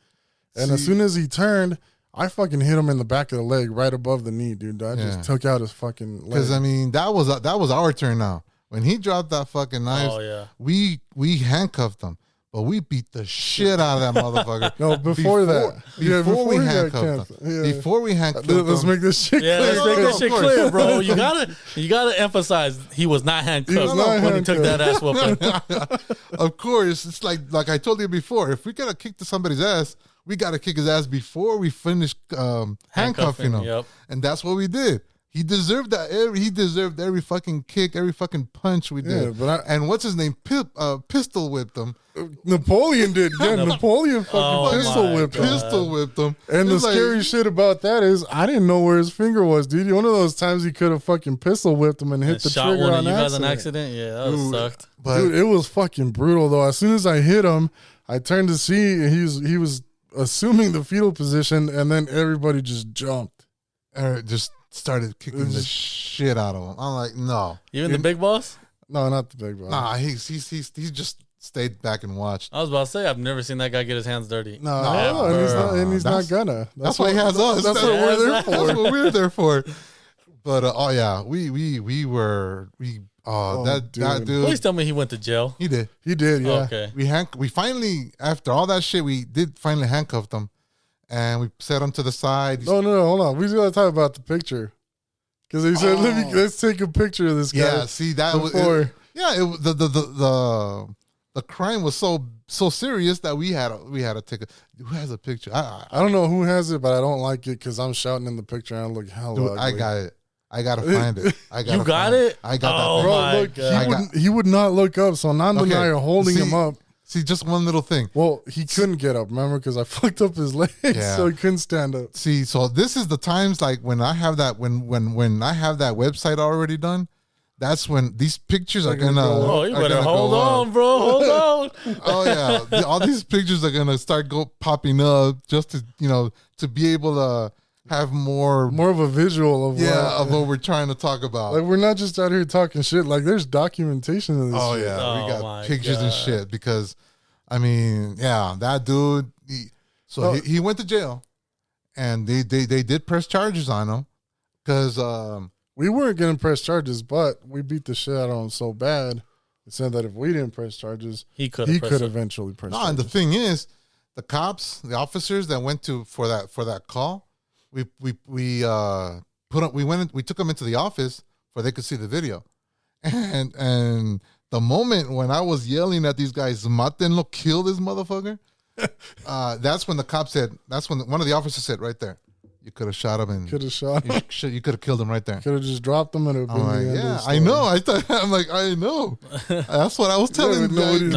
Speaker 2: and as soon as he turned, I fucking hit him in the back of the leg, right above the knee, dude. I just took out his fucking leg.
Speaker 1: Because I mean, that was our turn now. When he dropped that fucking knife, we handcuffed him. But we beat the shit out of that motherfucker.
Speaker 2: No, before
Speaker 1: we handcuffed him.
Speaker 2: Yeah.
Speaker 1: Before we handcuffed him.
Speaker 2: Let's make this shit clear.
Speaker 3: Let's make this shit clear, bro. You gotta emphasize he was not handcuffed when he took that ass whooping.
Speaker 1: Of course, it's like I told you before. If we gotta kick somebody's ass, we gotta kick his ass before we finish handcuffing him.
Speaker 3: Yep.
Speaker 1: And that's what we did. He deserved that. He deserved every fucking kick, every fucking punch we did. And what's his name? Pistol whipped him.
Speaker 2: Napoleon did. Yeah, Napoleon fucking
Speaker 1: pistol whipped him.
Speaker 2: And the scary shit about that is I didn't know where his finger was, dude. One of those times he could have fucking pistol whipped him and hit the trigger on
Speaker 3: accident. Yeah, that would sucked.
Speaker 2: But dude, it was fucking brutal though. As soon as I hit him, I turned to see he was assuming the fetal position, and then everybody just jumped.
Speaker 1: Just started kicking the shit out of him. I'm like, no.
Speaker 3: Even the big boss?
Speaker 2: No, not the big boss.
Speaker 1: Nah, he just stayed back and watched.
Speaker 3: I was about to say, I've never seen that guy get his hands dirty.
Speaker 2: No, and he's not gonna.
Speaker 1: That's why he has us.
Speaker 2: That's what we're there for.
Speaker 1: That's what we're there for. But that dude.
Speaker 3: Please tell me he went to jail.
Speaker 1: He did.
Speaker 2: Yeah.
Speaker 3: Oh, okay.
Speaker 1: We finally, after all that shit, we did finally handcuff him. And we set him to the side.
Speaker 2: No, hold on. We just gotta talk about the picture, because he said, "Let's take a picture of this guy."
Speaker 1: Yeah, see that
Speaker 2: before.
Speaker 1: The crime was so serious that we had to take a. Who has a picture?
Speaker 2: I don't know who has it, but I don't like it because I'm shouting in the picture and I look hella ugly.
Speaker 1: I got it. I gotta find it.
Speaker 3: You got it?
Speaker 1: I got that.
Speaker 3: Oh my God.
Speaker 2: He would not look up, so Nando and I are holding him up.
Speaker 1: See, just one little thing.
Speaker 2: Well, he couldn't get up, remember, because I fucked up his legs, so he couldn't stand up.
Speaker 1: See, so this is the times like when I have that when I have that website already done. That's when these pictures are gonna.
Speaker 3: Oh, you better hold on, bro. Hold on.
Speaker 1: Oh yeah, all these pictures are gonna start popping up just to be able to have more
Speaker 2: of a visual of
Speaker 1: what we're trying to talk about.
Speaker 2: Like, we're not just out here talking shit. Like, there's documentation of this.
Speaker 1: Oh
Speaker 2: shit.
Speaker 1: yeah, we got pictures and shit because, I mean, yeah, that dude. He went to jail, and they did press charges on him because
Speaker 2: we weren't gonna press charges, but we beat the shit out of him so bad. They said that if we didn't press charges, he could eventually press charges.
Speaker 1: And the thing is, the officers that went for that call. We took them into the office where they could see the video, and the moment when I was yelling at these guys, "Matenlo, kill this motherfucker," that's when the cop said. That's when one of the officers said, "Right there, you could have shot him and you could have killed him right there.
Speaker 2: Could have just dropped him and
Speaker 1: I know. I'm like, I know. That's what I was telling you.
Speaker 3: Nobody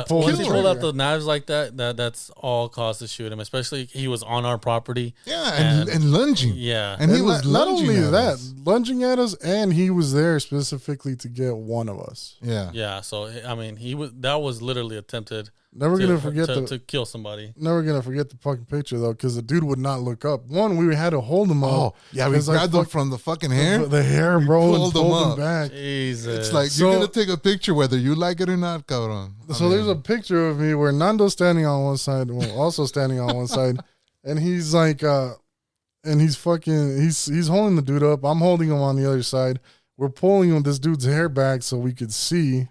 Speaker 3: pulled out the knives like that. That's all cause to shoot him. Especially he was on our property.
Speaker 1: Yeah, and lunging.
Speaker 3: Yeah,
Speaker 1: and he was
Speaker 2: not only that, lunging at us, and he was there specifically to get one of us.
Speaker 1: Yeah,
Speaker 3: yeah. So I mean, that was literally attempted.
Speaker 2: Never gonna forget
Speaker 3: to kill somebody.
Speaker 2: Never gonna forget the fucking picture though, because the dude would not look up. One, we had to hold him up.
Speaker 1: Oh yeah, we grabbed him from the fucking hair.
Speaker 2: The hair, bro,
Speaker 1: pulled him
Speaker 2: back.
Speaker 3: Jesus,
Speaker 1: it's like you're gonna take a picture whether you like it or not, cabrón.
Speaker 2: So there's a picture of me where Nando's standing on one side, also standing on one side, and he's like, and he's holding the dude up. I'm holding him on the other side. We're pulling this dude's hair back so we could see.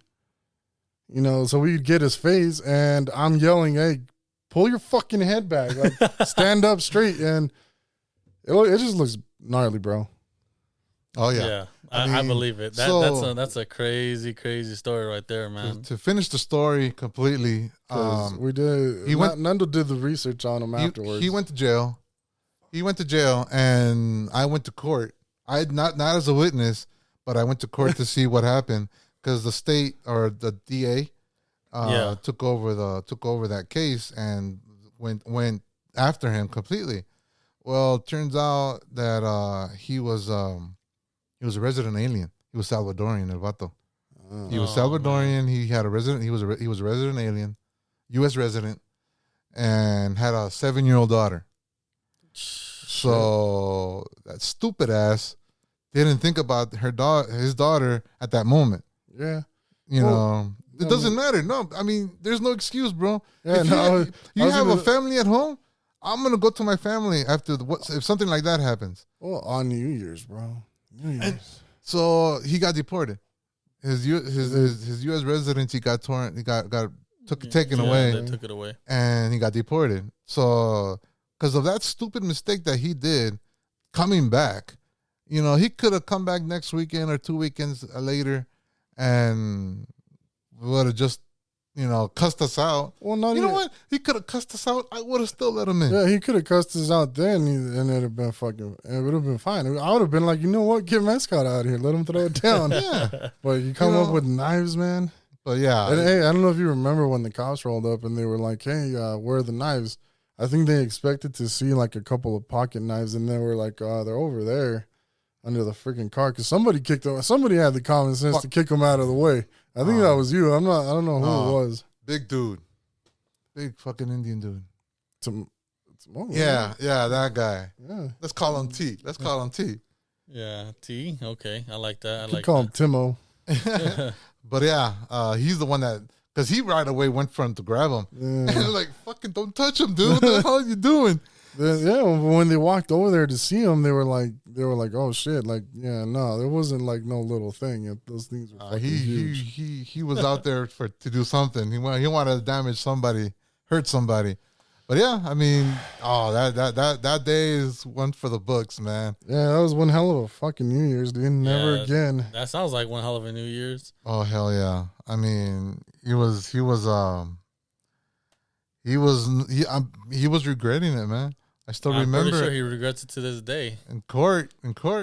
Speaker 2: So we could get his face, and I'm yelling, "Hey, pull your fucking head back, like stand up straight." And it just looks gnarly, bro.
Speaker 1: Oh yeah.
Speaker 3: Yeah,
Speaker 1: I
Speaker 3: I
Speaker 1: mean,
Speaker 3: believe it. That's a crazy story right there, man.
Speaker 1: To finish the story completely,
Speaker 2: we did. Nando did the research on him afterwards.
Speaker 1: He went to jail. He went to jail, and I went to court. I not as a witness, but I went to court to see what happened because the state or the DA took over that case and went after him completely. Well, it turns out that he was a resident alien. He was Salvadorian, El Vato. He was Salvadorian. Man. He had a resident. He was a resident alien, U.S. resident, and had a 7-year-old daughter. So that stupid ass didn't think about his daughter at that moment.
Speaker 2: Yeah,
Speaker 1: you know, it doesn't matter. No, I mean, there's no excuse, bro. Yeah, if you have a family at home, I'm gonna go to my family after if something like that happens.
Speaker 2: Well, on New Year's, bro. New Year's.
Speaker 1: And so he got deported. His U.S. residency got torn. He got taken away.
Speaker 3: They took it away,
Speaker 1: and he got deported. So because of that stupid mistake that he did, coming back, you know, he could have come back next weekend or 2 weekends later, and would have just, you know, cussed us out. Well, know what? He could have cussed us out. I would have still let him in.
Speaker 2: Yeah, he could have cussed us out then, and it'd have been it would have been fine. I would have been like, you know what? Get Mascot out of here. Let him throw it down.
Speaker 1: Yeah.
Speaker 2: But you come up with knives, man.
Speaker 1: But yeah.
Speaker 2: And hey, I don't know if you remember when the cops rolled up and they were like, hey, where are the knives? I think they expected to see like a couple of pocket knives, and they were like, they're over there under the freaking car because somebody kicked them. Somebody had the common sense to kick them out of the way. I think that was you. I don't know who it was.
Speaker 1: Big dude. Big fucking Indian dude.
Speaker 2: Yeah,
Speaker 1: that guy.
Speaker 2: Yeah.
Speaker 1: Let's call him T.
Speaker 3: Yeah, T. Okay, I like that.
Speaker 2: Call him Timo.
Speaker 1: But yeah, he's the one that, because he right away went for him to grab him. Yeah. And like, fucking don't touch him, dude. What the hell are you doing?
Speaker 2: Yeah, when they walked over there to see him, they were like, oh shit, like, yeah, no, there wasn't like no little thing. Those things were fucking huge.
Speaker 1: He was out there to do something. He wanted to damage somebody, hurt somebody. But yeah, I mean, that day is one for the books, man.
Speaker 2: Yeah, that was one hell of a fucking New Year's, dude. Never again.
Speaker 3: That sounds like one hell of a New Year's.
Speaker 1: Oh hell yeah! I mean, he was regretting it, man. I still remember.
Speaker 3: I'm pretty sure he regrets it to this day.
Speaker 1: In court,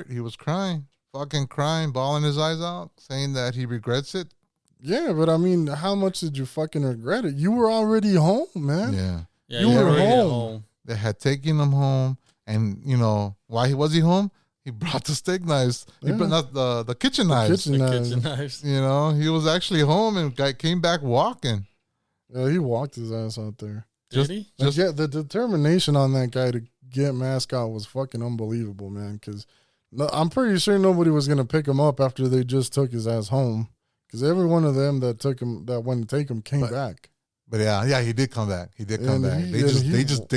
Speaker 1: he was crying, fucking crying, bawling his eyes out, saying that he regrets it.
Speaker 2: Yeah, but I mean, how much did you fucking regret it? You were already home, man.
Speaker 1: Yeah.
Speaker 3: Yeah,
Speaker 2: you were home.
Speaker 1: They had taken him home, and you know why was he home? He brought the steak knives. Yeah. He brought not the kitchen knives.
Speaker 3: Kitchen knives.
Speaker 1: You know, he was actually home and came back walking.
Speaker 2: Yeah, he walked his ass out there.
Speaker 3: Did he?
Speaker 2: Yeah, the determination on that guy to get Mascot was fucking unbelievable, man. Because I'm pretty sure nobody was gonna pick him up after they just took his ass home. Because every one of them that went to take him came back.
Speaker 1: But yeah, he did come back. He did come back. They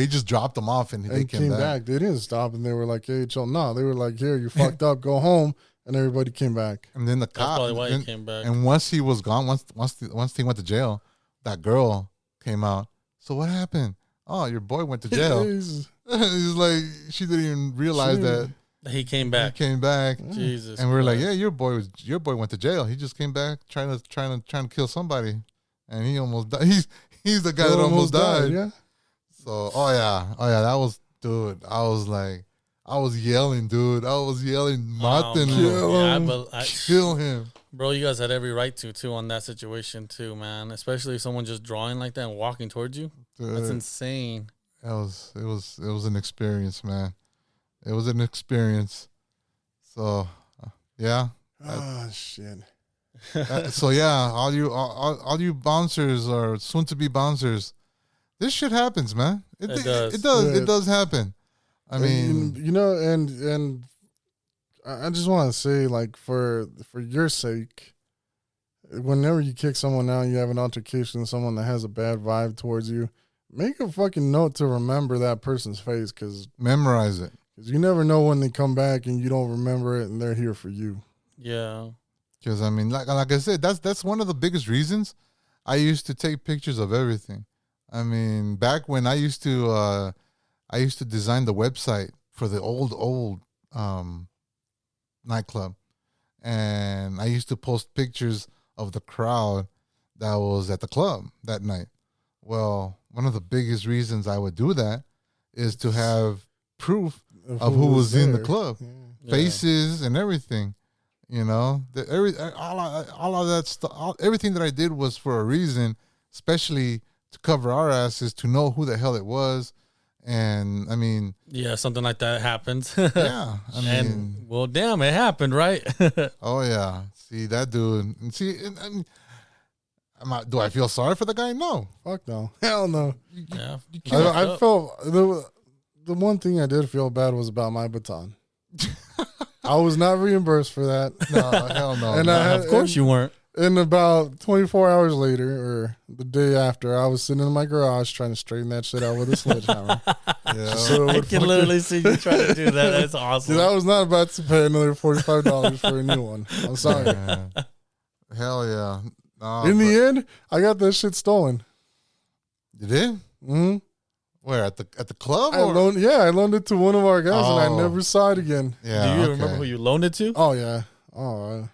Speaker 1: just dropped him off and they came back.
Speaker 2: They didn't stop and they were like, "Hey, chill." No, they were like, "Here, you fucked up. Go home." And everybody came back.
Speaker 1: And then the cop.
Speaker 3: That's probably why he came back.
Speaker 1: And once he was gone, once he went to jail, that girl came out. So what happened? Oh, your boy went to jail. He's like, she didn't even realize that
Speaker 3: he came back. Jesus.
Speaker 1: And we were like, yeah, your boy went to jail. He just came back trying to kill somebody. And he almost died. He's the guy that almost died. Yeah. So, oh yeah, that was, dude. I was yelling, dude. I was yelling, Martin, kill him.
Speaker 3: Bro, you guys had every right to on that situation too, man. Especially if someone just drawing like that and walking towards you. Dude, that's insane.
Speaker 1: It was an experience, man. It was an experience. So, yeah.
Speaker 2: Oh shit.
Speaker 1: So yeah, all you bouncers or soon to be bouncers, this shit happens, man. It does. It does happen. I mean,
Speaker 2: you know, and I just want to say, like, for your sake, whenever you kick someone out, you have an altercation with someone that has a bad vibe towards you, make a fucking note to remember that person's face,
Speaker 1: memorize it,
Speaker 2: because you never know when they come back and you don't remember it, and they're here for you.
Speaker 3: Yeah.
Speaker 1: Because I mean, like I said, that's one of the biggest reasons I used to take pictures of everything. I mean, back when I used to design the website for the old nightclub, and I used to post pictures of the crowd that was at the club that night. Well, one of the biggest reasons I would do that is to have proof of who was in the club, faces and everything. You know, all of that stuff, everything that I did was for a reason, especially to cover our asses, to know who the hell it was. And I mean,
Speaker 3: yeah, something like that happens.
Speaker 1: Yeah, I mean,
Speaker 3: and well, damn, it happened, right?
Speaker 1: Oh yeah, see that dude, and see, do I feel sorry for the guy? No,
Speaker 2: fuck no, hell no.
Speaker 3: Yeah,
Speaker 2: I felt the one thing I did feel bad was about my baton. I was not reimbursed for that.
Speaker 1: No, hell no.
Speaker 2: And
Speaker 3: of course you weren't.
Speaker 2: And about 24 hours later, or the day after, I was sitting in my garage trying to straighten that shit out with a sledgehammer.
Speaker 1: Yeah.
Speaker 2: So
Speaker 3: I can literally see you trying to do that. That's awesome.
Speaker 2: Dude, I was not about to pay another $45 for a new one. I'm sorry.
Speaker 1: Yeah. Hell yeah.
Speaker 2: In the end, I got that shit stolen.
Speaker 1: You did?
Speaker 2: Mm-hmm.
Speaker 1: Where, at the club?
Speaker 2: I loaned it to one of our guys, and I
Speaker 1: Oh.
Speaker 2: never saw it again.
Speaker 1: Yeah.
Speaker 3: Do you remember who you loaned it to?
Speaker 2: Oh yeah. Oh,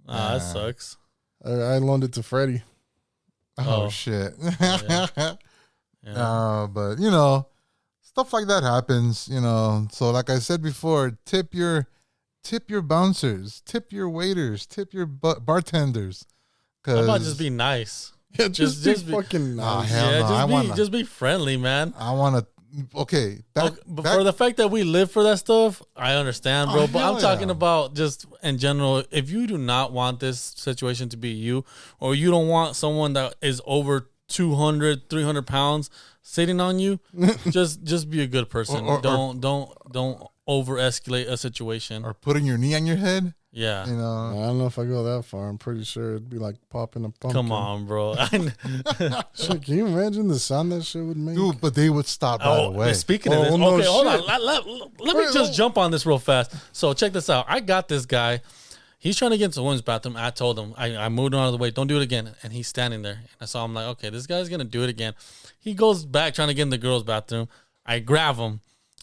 Speaker 3: That sucks.
Speaker 2: I loaned it to Freddie.
Speaker 1: Oh,
Speaker 3: Oh.
Speaker 1: shit.
Speaker 3: Yeah.
Speaker 1: But you know, stuff like that happens. You know, so like I said before, tip your bouncers, tip your waiters, tip your bartenders.
Speaker 3: How about just be nice?
Speaker 2: Yeah, just be fucking
Speaker 1: Nah,
Speaker 2: nice.
Speaker 1: hell no.
Speaker 3: Just be friendly, man.
Speaker 1: I want to. Okay,
Speaker 3: But for the fact that we live for that stuff, I understand, bro.
Speaker 1: Oh,
Speaker 3: But I'm
Speaker 1: hell
Speaker 3: talking
Speaker 1: yeah.
Speaker 3: about just in general. If you do not want this situation to be you, or you don't want someone that is over 200, 300 pounds sitting on you, just be a good person. Don't over escalate a situation.
Speaker 1: or putting your knee on your head.
Speaker 3: Yeah.
Speaker 1: You know.
Speaker 2: I don't know if I go that far. I'm pretty sure it'd be like popping a pumpkin.
Speaker 3: Come on, bro.
Speaker 2: Shit, can you imagine the sound that shit would make?
Speaker 1: Dude, but they would stop right away.
Speaker 3: Speaking of
Speaker 2: Oh,
Speaker 3: this,
Speaker 2: no
Speaker 3: okay, hold
Speaker 2: shit.
Speaker 3: on. Let me just jump on this real fast. So check this out. I got this guy. He's trying to get into the women's bathroom. I told him, I moved him out of the way. Don't do it again. And he's standing there. And so I'm like, okay, this guy's going to do it again. He goes back trying to get in the girls' bathroom. I grab him.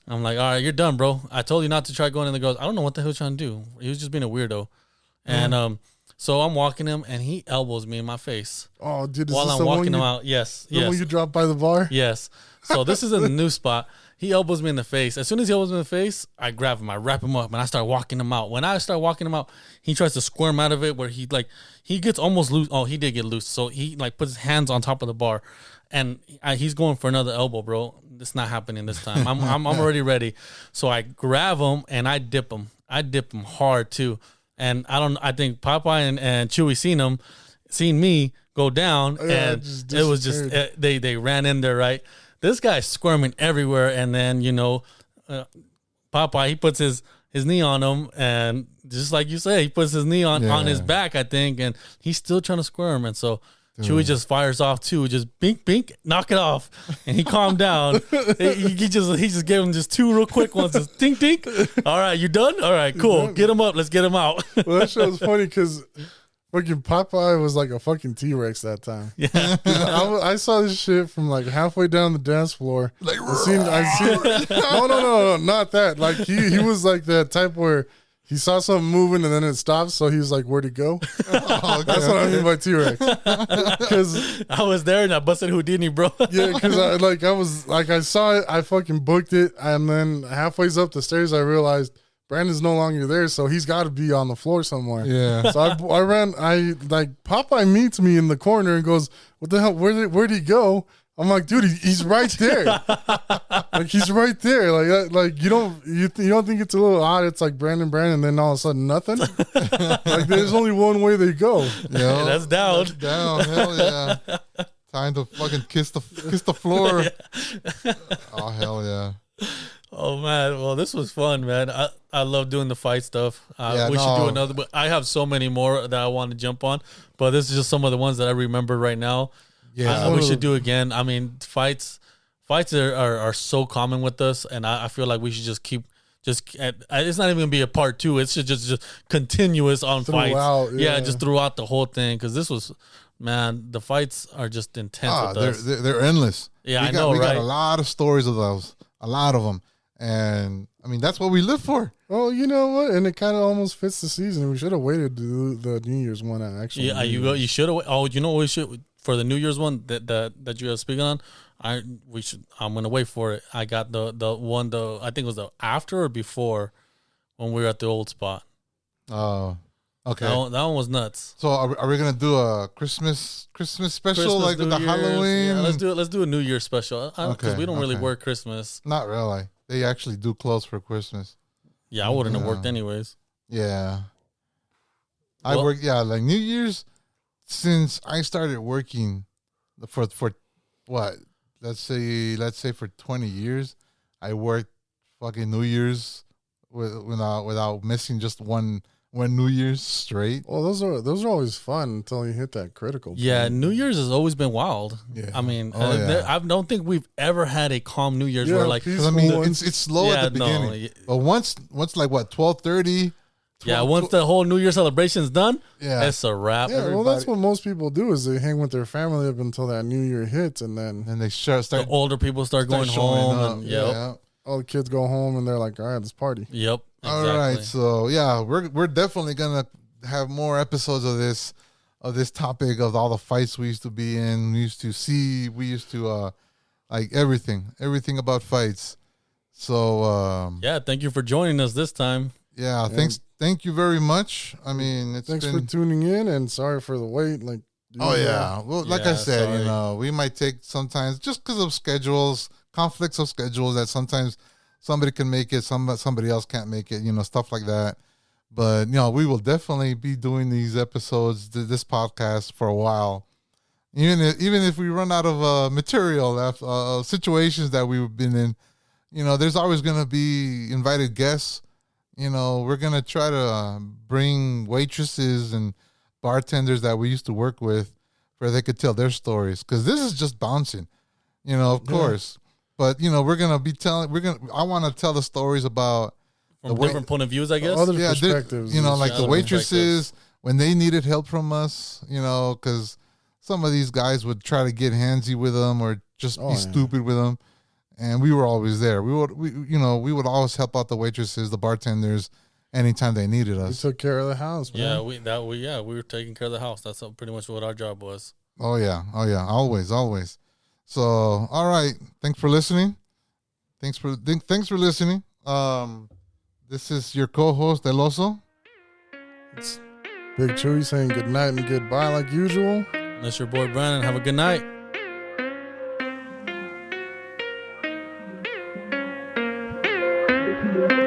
Speaker 3: I'm like, all right, you're done, bro. I told you not to try going in the girls. I don't know what the hell he was trying to do. He was just being a weirdo. And so I'm walking him, and he elbows me in my face.
Speaker 2: Oh, dude, is
Speaker 3: while
Speaker 2: this
Speaker 3: I'm
Speaker 2: the
Speaker 3: walking
Speaker 2: one
Speaker 3: him
Speaker 2: you,
Speaker 3: out. Yes,
Speaker 2: the
Speaker 3: yes.
Speaker 2: one you dropped by the bar?
Speaker 3: Yes. So this is in the new spot. He elbows me in the face. As soon as he elbows me in the face, I grab him, I wrap him up, and I start walking him out. When I start walking him out, he tries to squirm out of it where he gets almost loose. Oh, he did get loose. So he puts his hands on top of the bar, and he's going for another elbow, bro. It's not happening this time. I'm already ready. So I grab him and I dip him. I dip him hard too. And I think Popeye and Chewy seen me go down, and it was just they ran in there, right? This guy's squirming everywhere, and then Popeye, he puts his knee on him, and just like you say, he puts his knee on his back, I think, and he's still trying to squirm, and so Chewy just fires off too, just bink bink, knock it off, and he calmed down. he just gave him just two real quick ones, just tink tink. All right, you done? All right, cool. Get him up. Let's get him out.
Speaker 2: Well, that shit was funny because fucking Popeye was like a fucking T-Rex that time.
Speaker 3: Yeah,
Speaker 2: I saw this shit from like halfway down the dance floor. Like, no, not that. Like he was like that type where he saw something moving and then it stopped, so he was like, "Where'd it go?" That's what I mean by T-Rex. Because
Speaker 3: I was there and I busted Houdini, bro.
Speaker 2: yeah, because I saw it, I fucking booked it, and then halfway up the stairs, I realized Brandon's no longer there, so he's got to be on the floor somewhere.
Speaker 1: Yeah.
Speaker 2: So I ran. Popeye meets me in the corner and goes, "What the hell? Where'd he go?" I'm like, dude, he's right there. Like he's right there. Like you don't think it's a little odd? It's like Brandon, then all of a sudden nothing. Like there's only one way they go.
Speaker 1: Yo,
Speaker 3: That's down.
Speaker 1: That's down. Hell yeah. Time to fucking kiss the floor. Oh hell yeah.
Speaker 3: Oh man, well this was fun, man. I love doing the fight stuff. We should do another, but I have so many more that I want to jump on. But this is just some of the ones that I remember right now.
Speaker 1: Yeah,
Speaker 3: we should do again. I mean, fights are so common with us, and I feel like we should just keep. It's not even gonna be a part 2. It's just continuous on
Speaker 2: Throughout,
Speaker 3: fights. Yeah, just throughout the whole thing. Because this was, man, the fights are just intense with us.
Speaker 1: They're endless.
Speaker 3: Yeah, I know,
Speaker 1: we
Speaker 3: right?
Speaker 1: got a lot of stories of those, a lot of them, And I mean, that's what we live for.
Speaker 2: Oh, you know what? And it kind of almost fits the season. We should have waited to do the New Year's one. Actually,
Speaker 3: Yeah, you should have. Oh, you know what we should for the New Year's one that you were speaking on. I'm gonna wait for it. I got the one I think it was the after or before when we were at the old spot.
Speaker 1: Oh, okay.
Speaker 3: That one was nuts.
Speaker 1: So are we gonna do a Christmas special like with the
Speaker 3: Year's,
Speaker 1: Halloween?
Speaker 3: Yeah, let's do a New Year's special because we don't really
Speaker 1: okay.
Speaker 3: work Christmas.
Speaker 1: Not really. They actually do close for Christmas.
Speaker 3: Yeah, I wouldn't have worked anyways.
Speaker 1: Yeah. I worked, like New Year's, since I started working for what? Let's say for 20 years, I worked fucking New Year's without missing just one New Year's straight.
Speaker 2: Well, those are always fun until you hit that critical point.
Speaker 3: Yeah, New Year's has always been wild.
Speaker 1: Yeah.
Speaker 3: I mean, I don't think we've ever had a calm New Year's where like.
Speaker 1: I mean, it's slow at the beginning, but once like what 12:30.
Speaker 3: Yeah, once the whole New Year celebration's done, it's a wrap.
Speaker 2: Yeah, well, that's what most people do is they hang with their family up until that New Year hits, and then
Speaker 1: they start.
Speaker 3: The older people start going home, and
Speaker 2: all the kids go home, and they're like, "All right, let's party."
Speaker 3: Yep. Exactly.
Speaker 1: All right, so yeah, we're definitely gonna have more episodes of this topic of all the fights we used to be in. We used to like everything about fights. So
Speaker 3: thank you for joining us this time.
Speaker 1: Yeah, thank you very much. I mean,
Speaker 2: thanks for tuning in, and sorry for the wait. Like,
Speaker 1: well, like I said, sorry. We might take sometimes just because of schedules, conflicts of schedules, that sometimes somebody can make it, somebody else can't make it, stuff like that. But we will definitely be doing these episodes, this podcast for a while, even if we run out of material, situations that we've been in. There's always going to be invited guests. We're going to try to bring waitresses and bartenders that we used to work with where they could tell their stories. Because this is just bouncing, of course. But, we're going to be I want to tell the stories about
Speaker 3: from different point of views, I guess.
Speaker 2: Other perspectives.
Speaker 1: Like the waitresses, when they needed help from us, because some of these guys would try to get handsy with them or just be stupid with them. And we were always there. We would always help out the waitresses, the bartenders, anytime they needed us.
Speaker 2: We took care of the house, man.
Speaker 3: Yeah, we were taking care of the house. That's pretty much what our job was.
Speaker 1: Oh yeah, always. So, all right, thanks for listening. Thanks for listening. This is your co-host El Oso.
Speaker 2: It's Big Chuy saying good night and goodbye like usual.
Speaker 3: That's your boy Brandon. Have a good night.
Speaker 4: Yeah.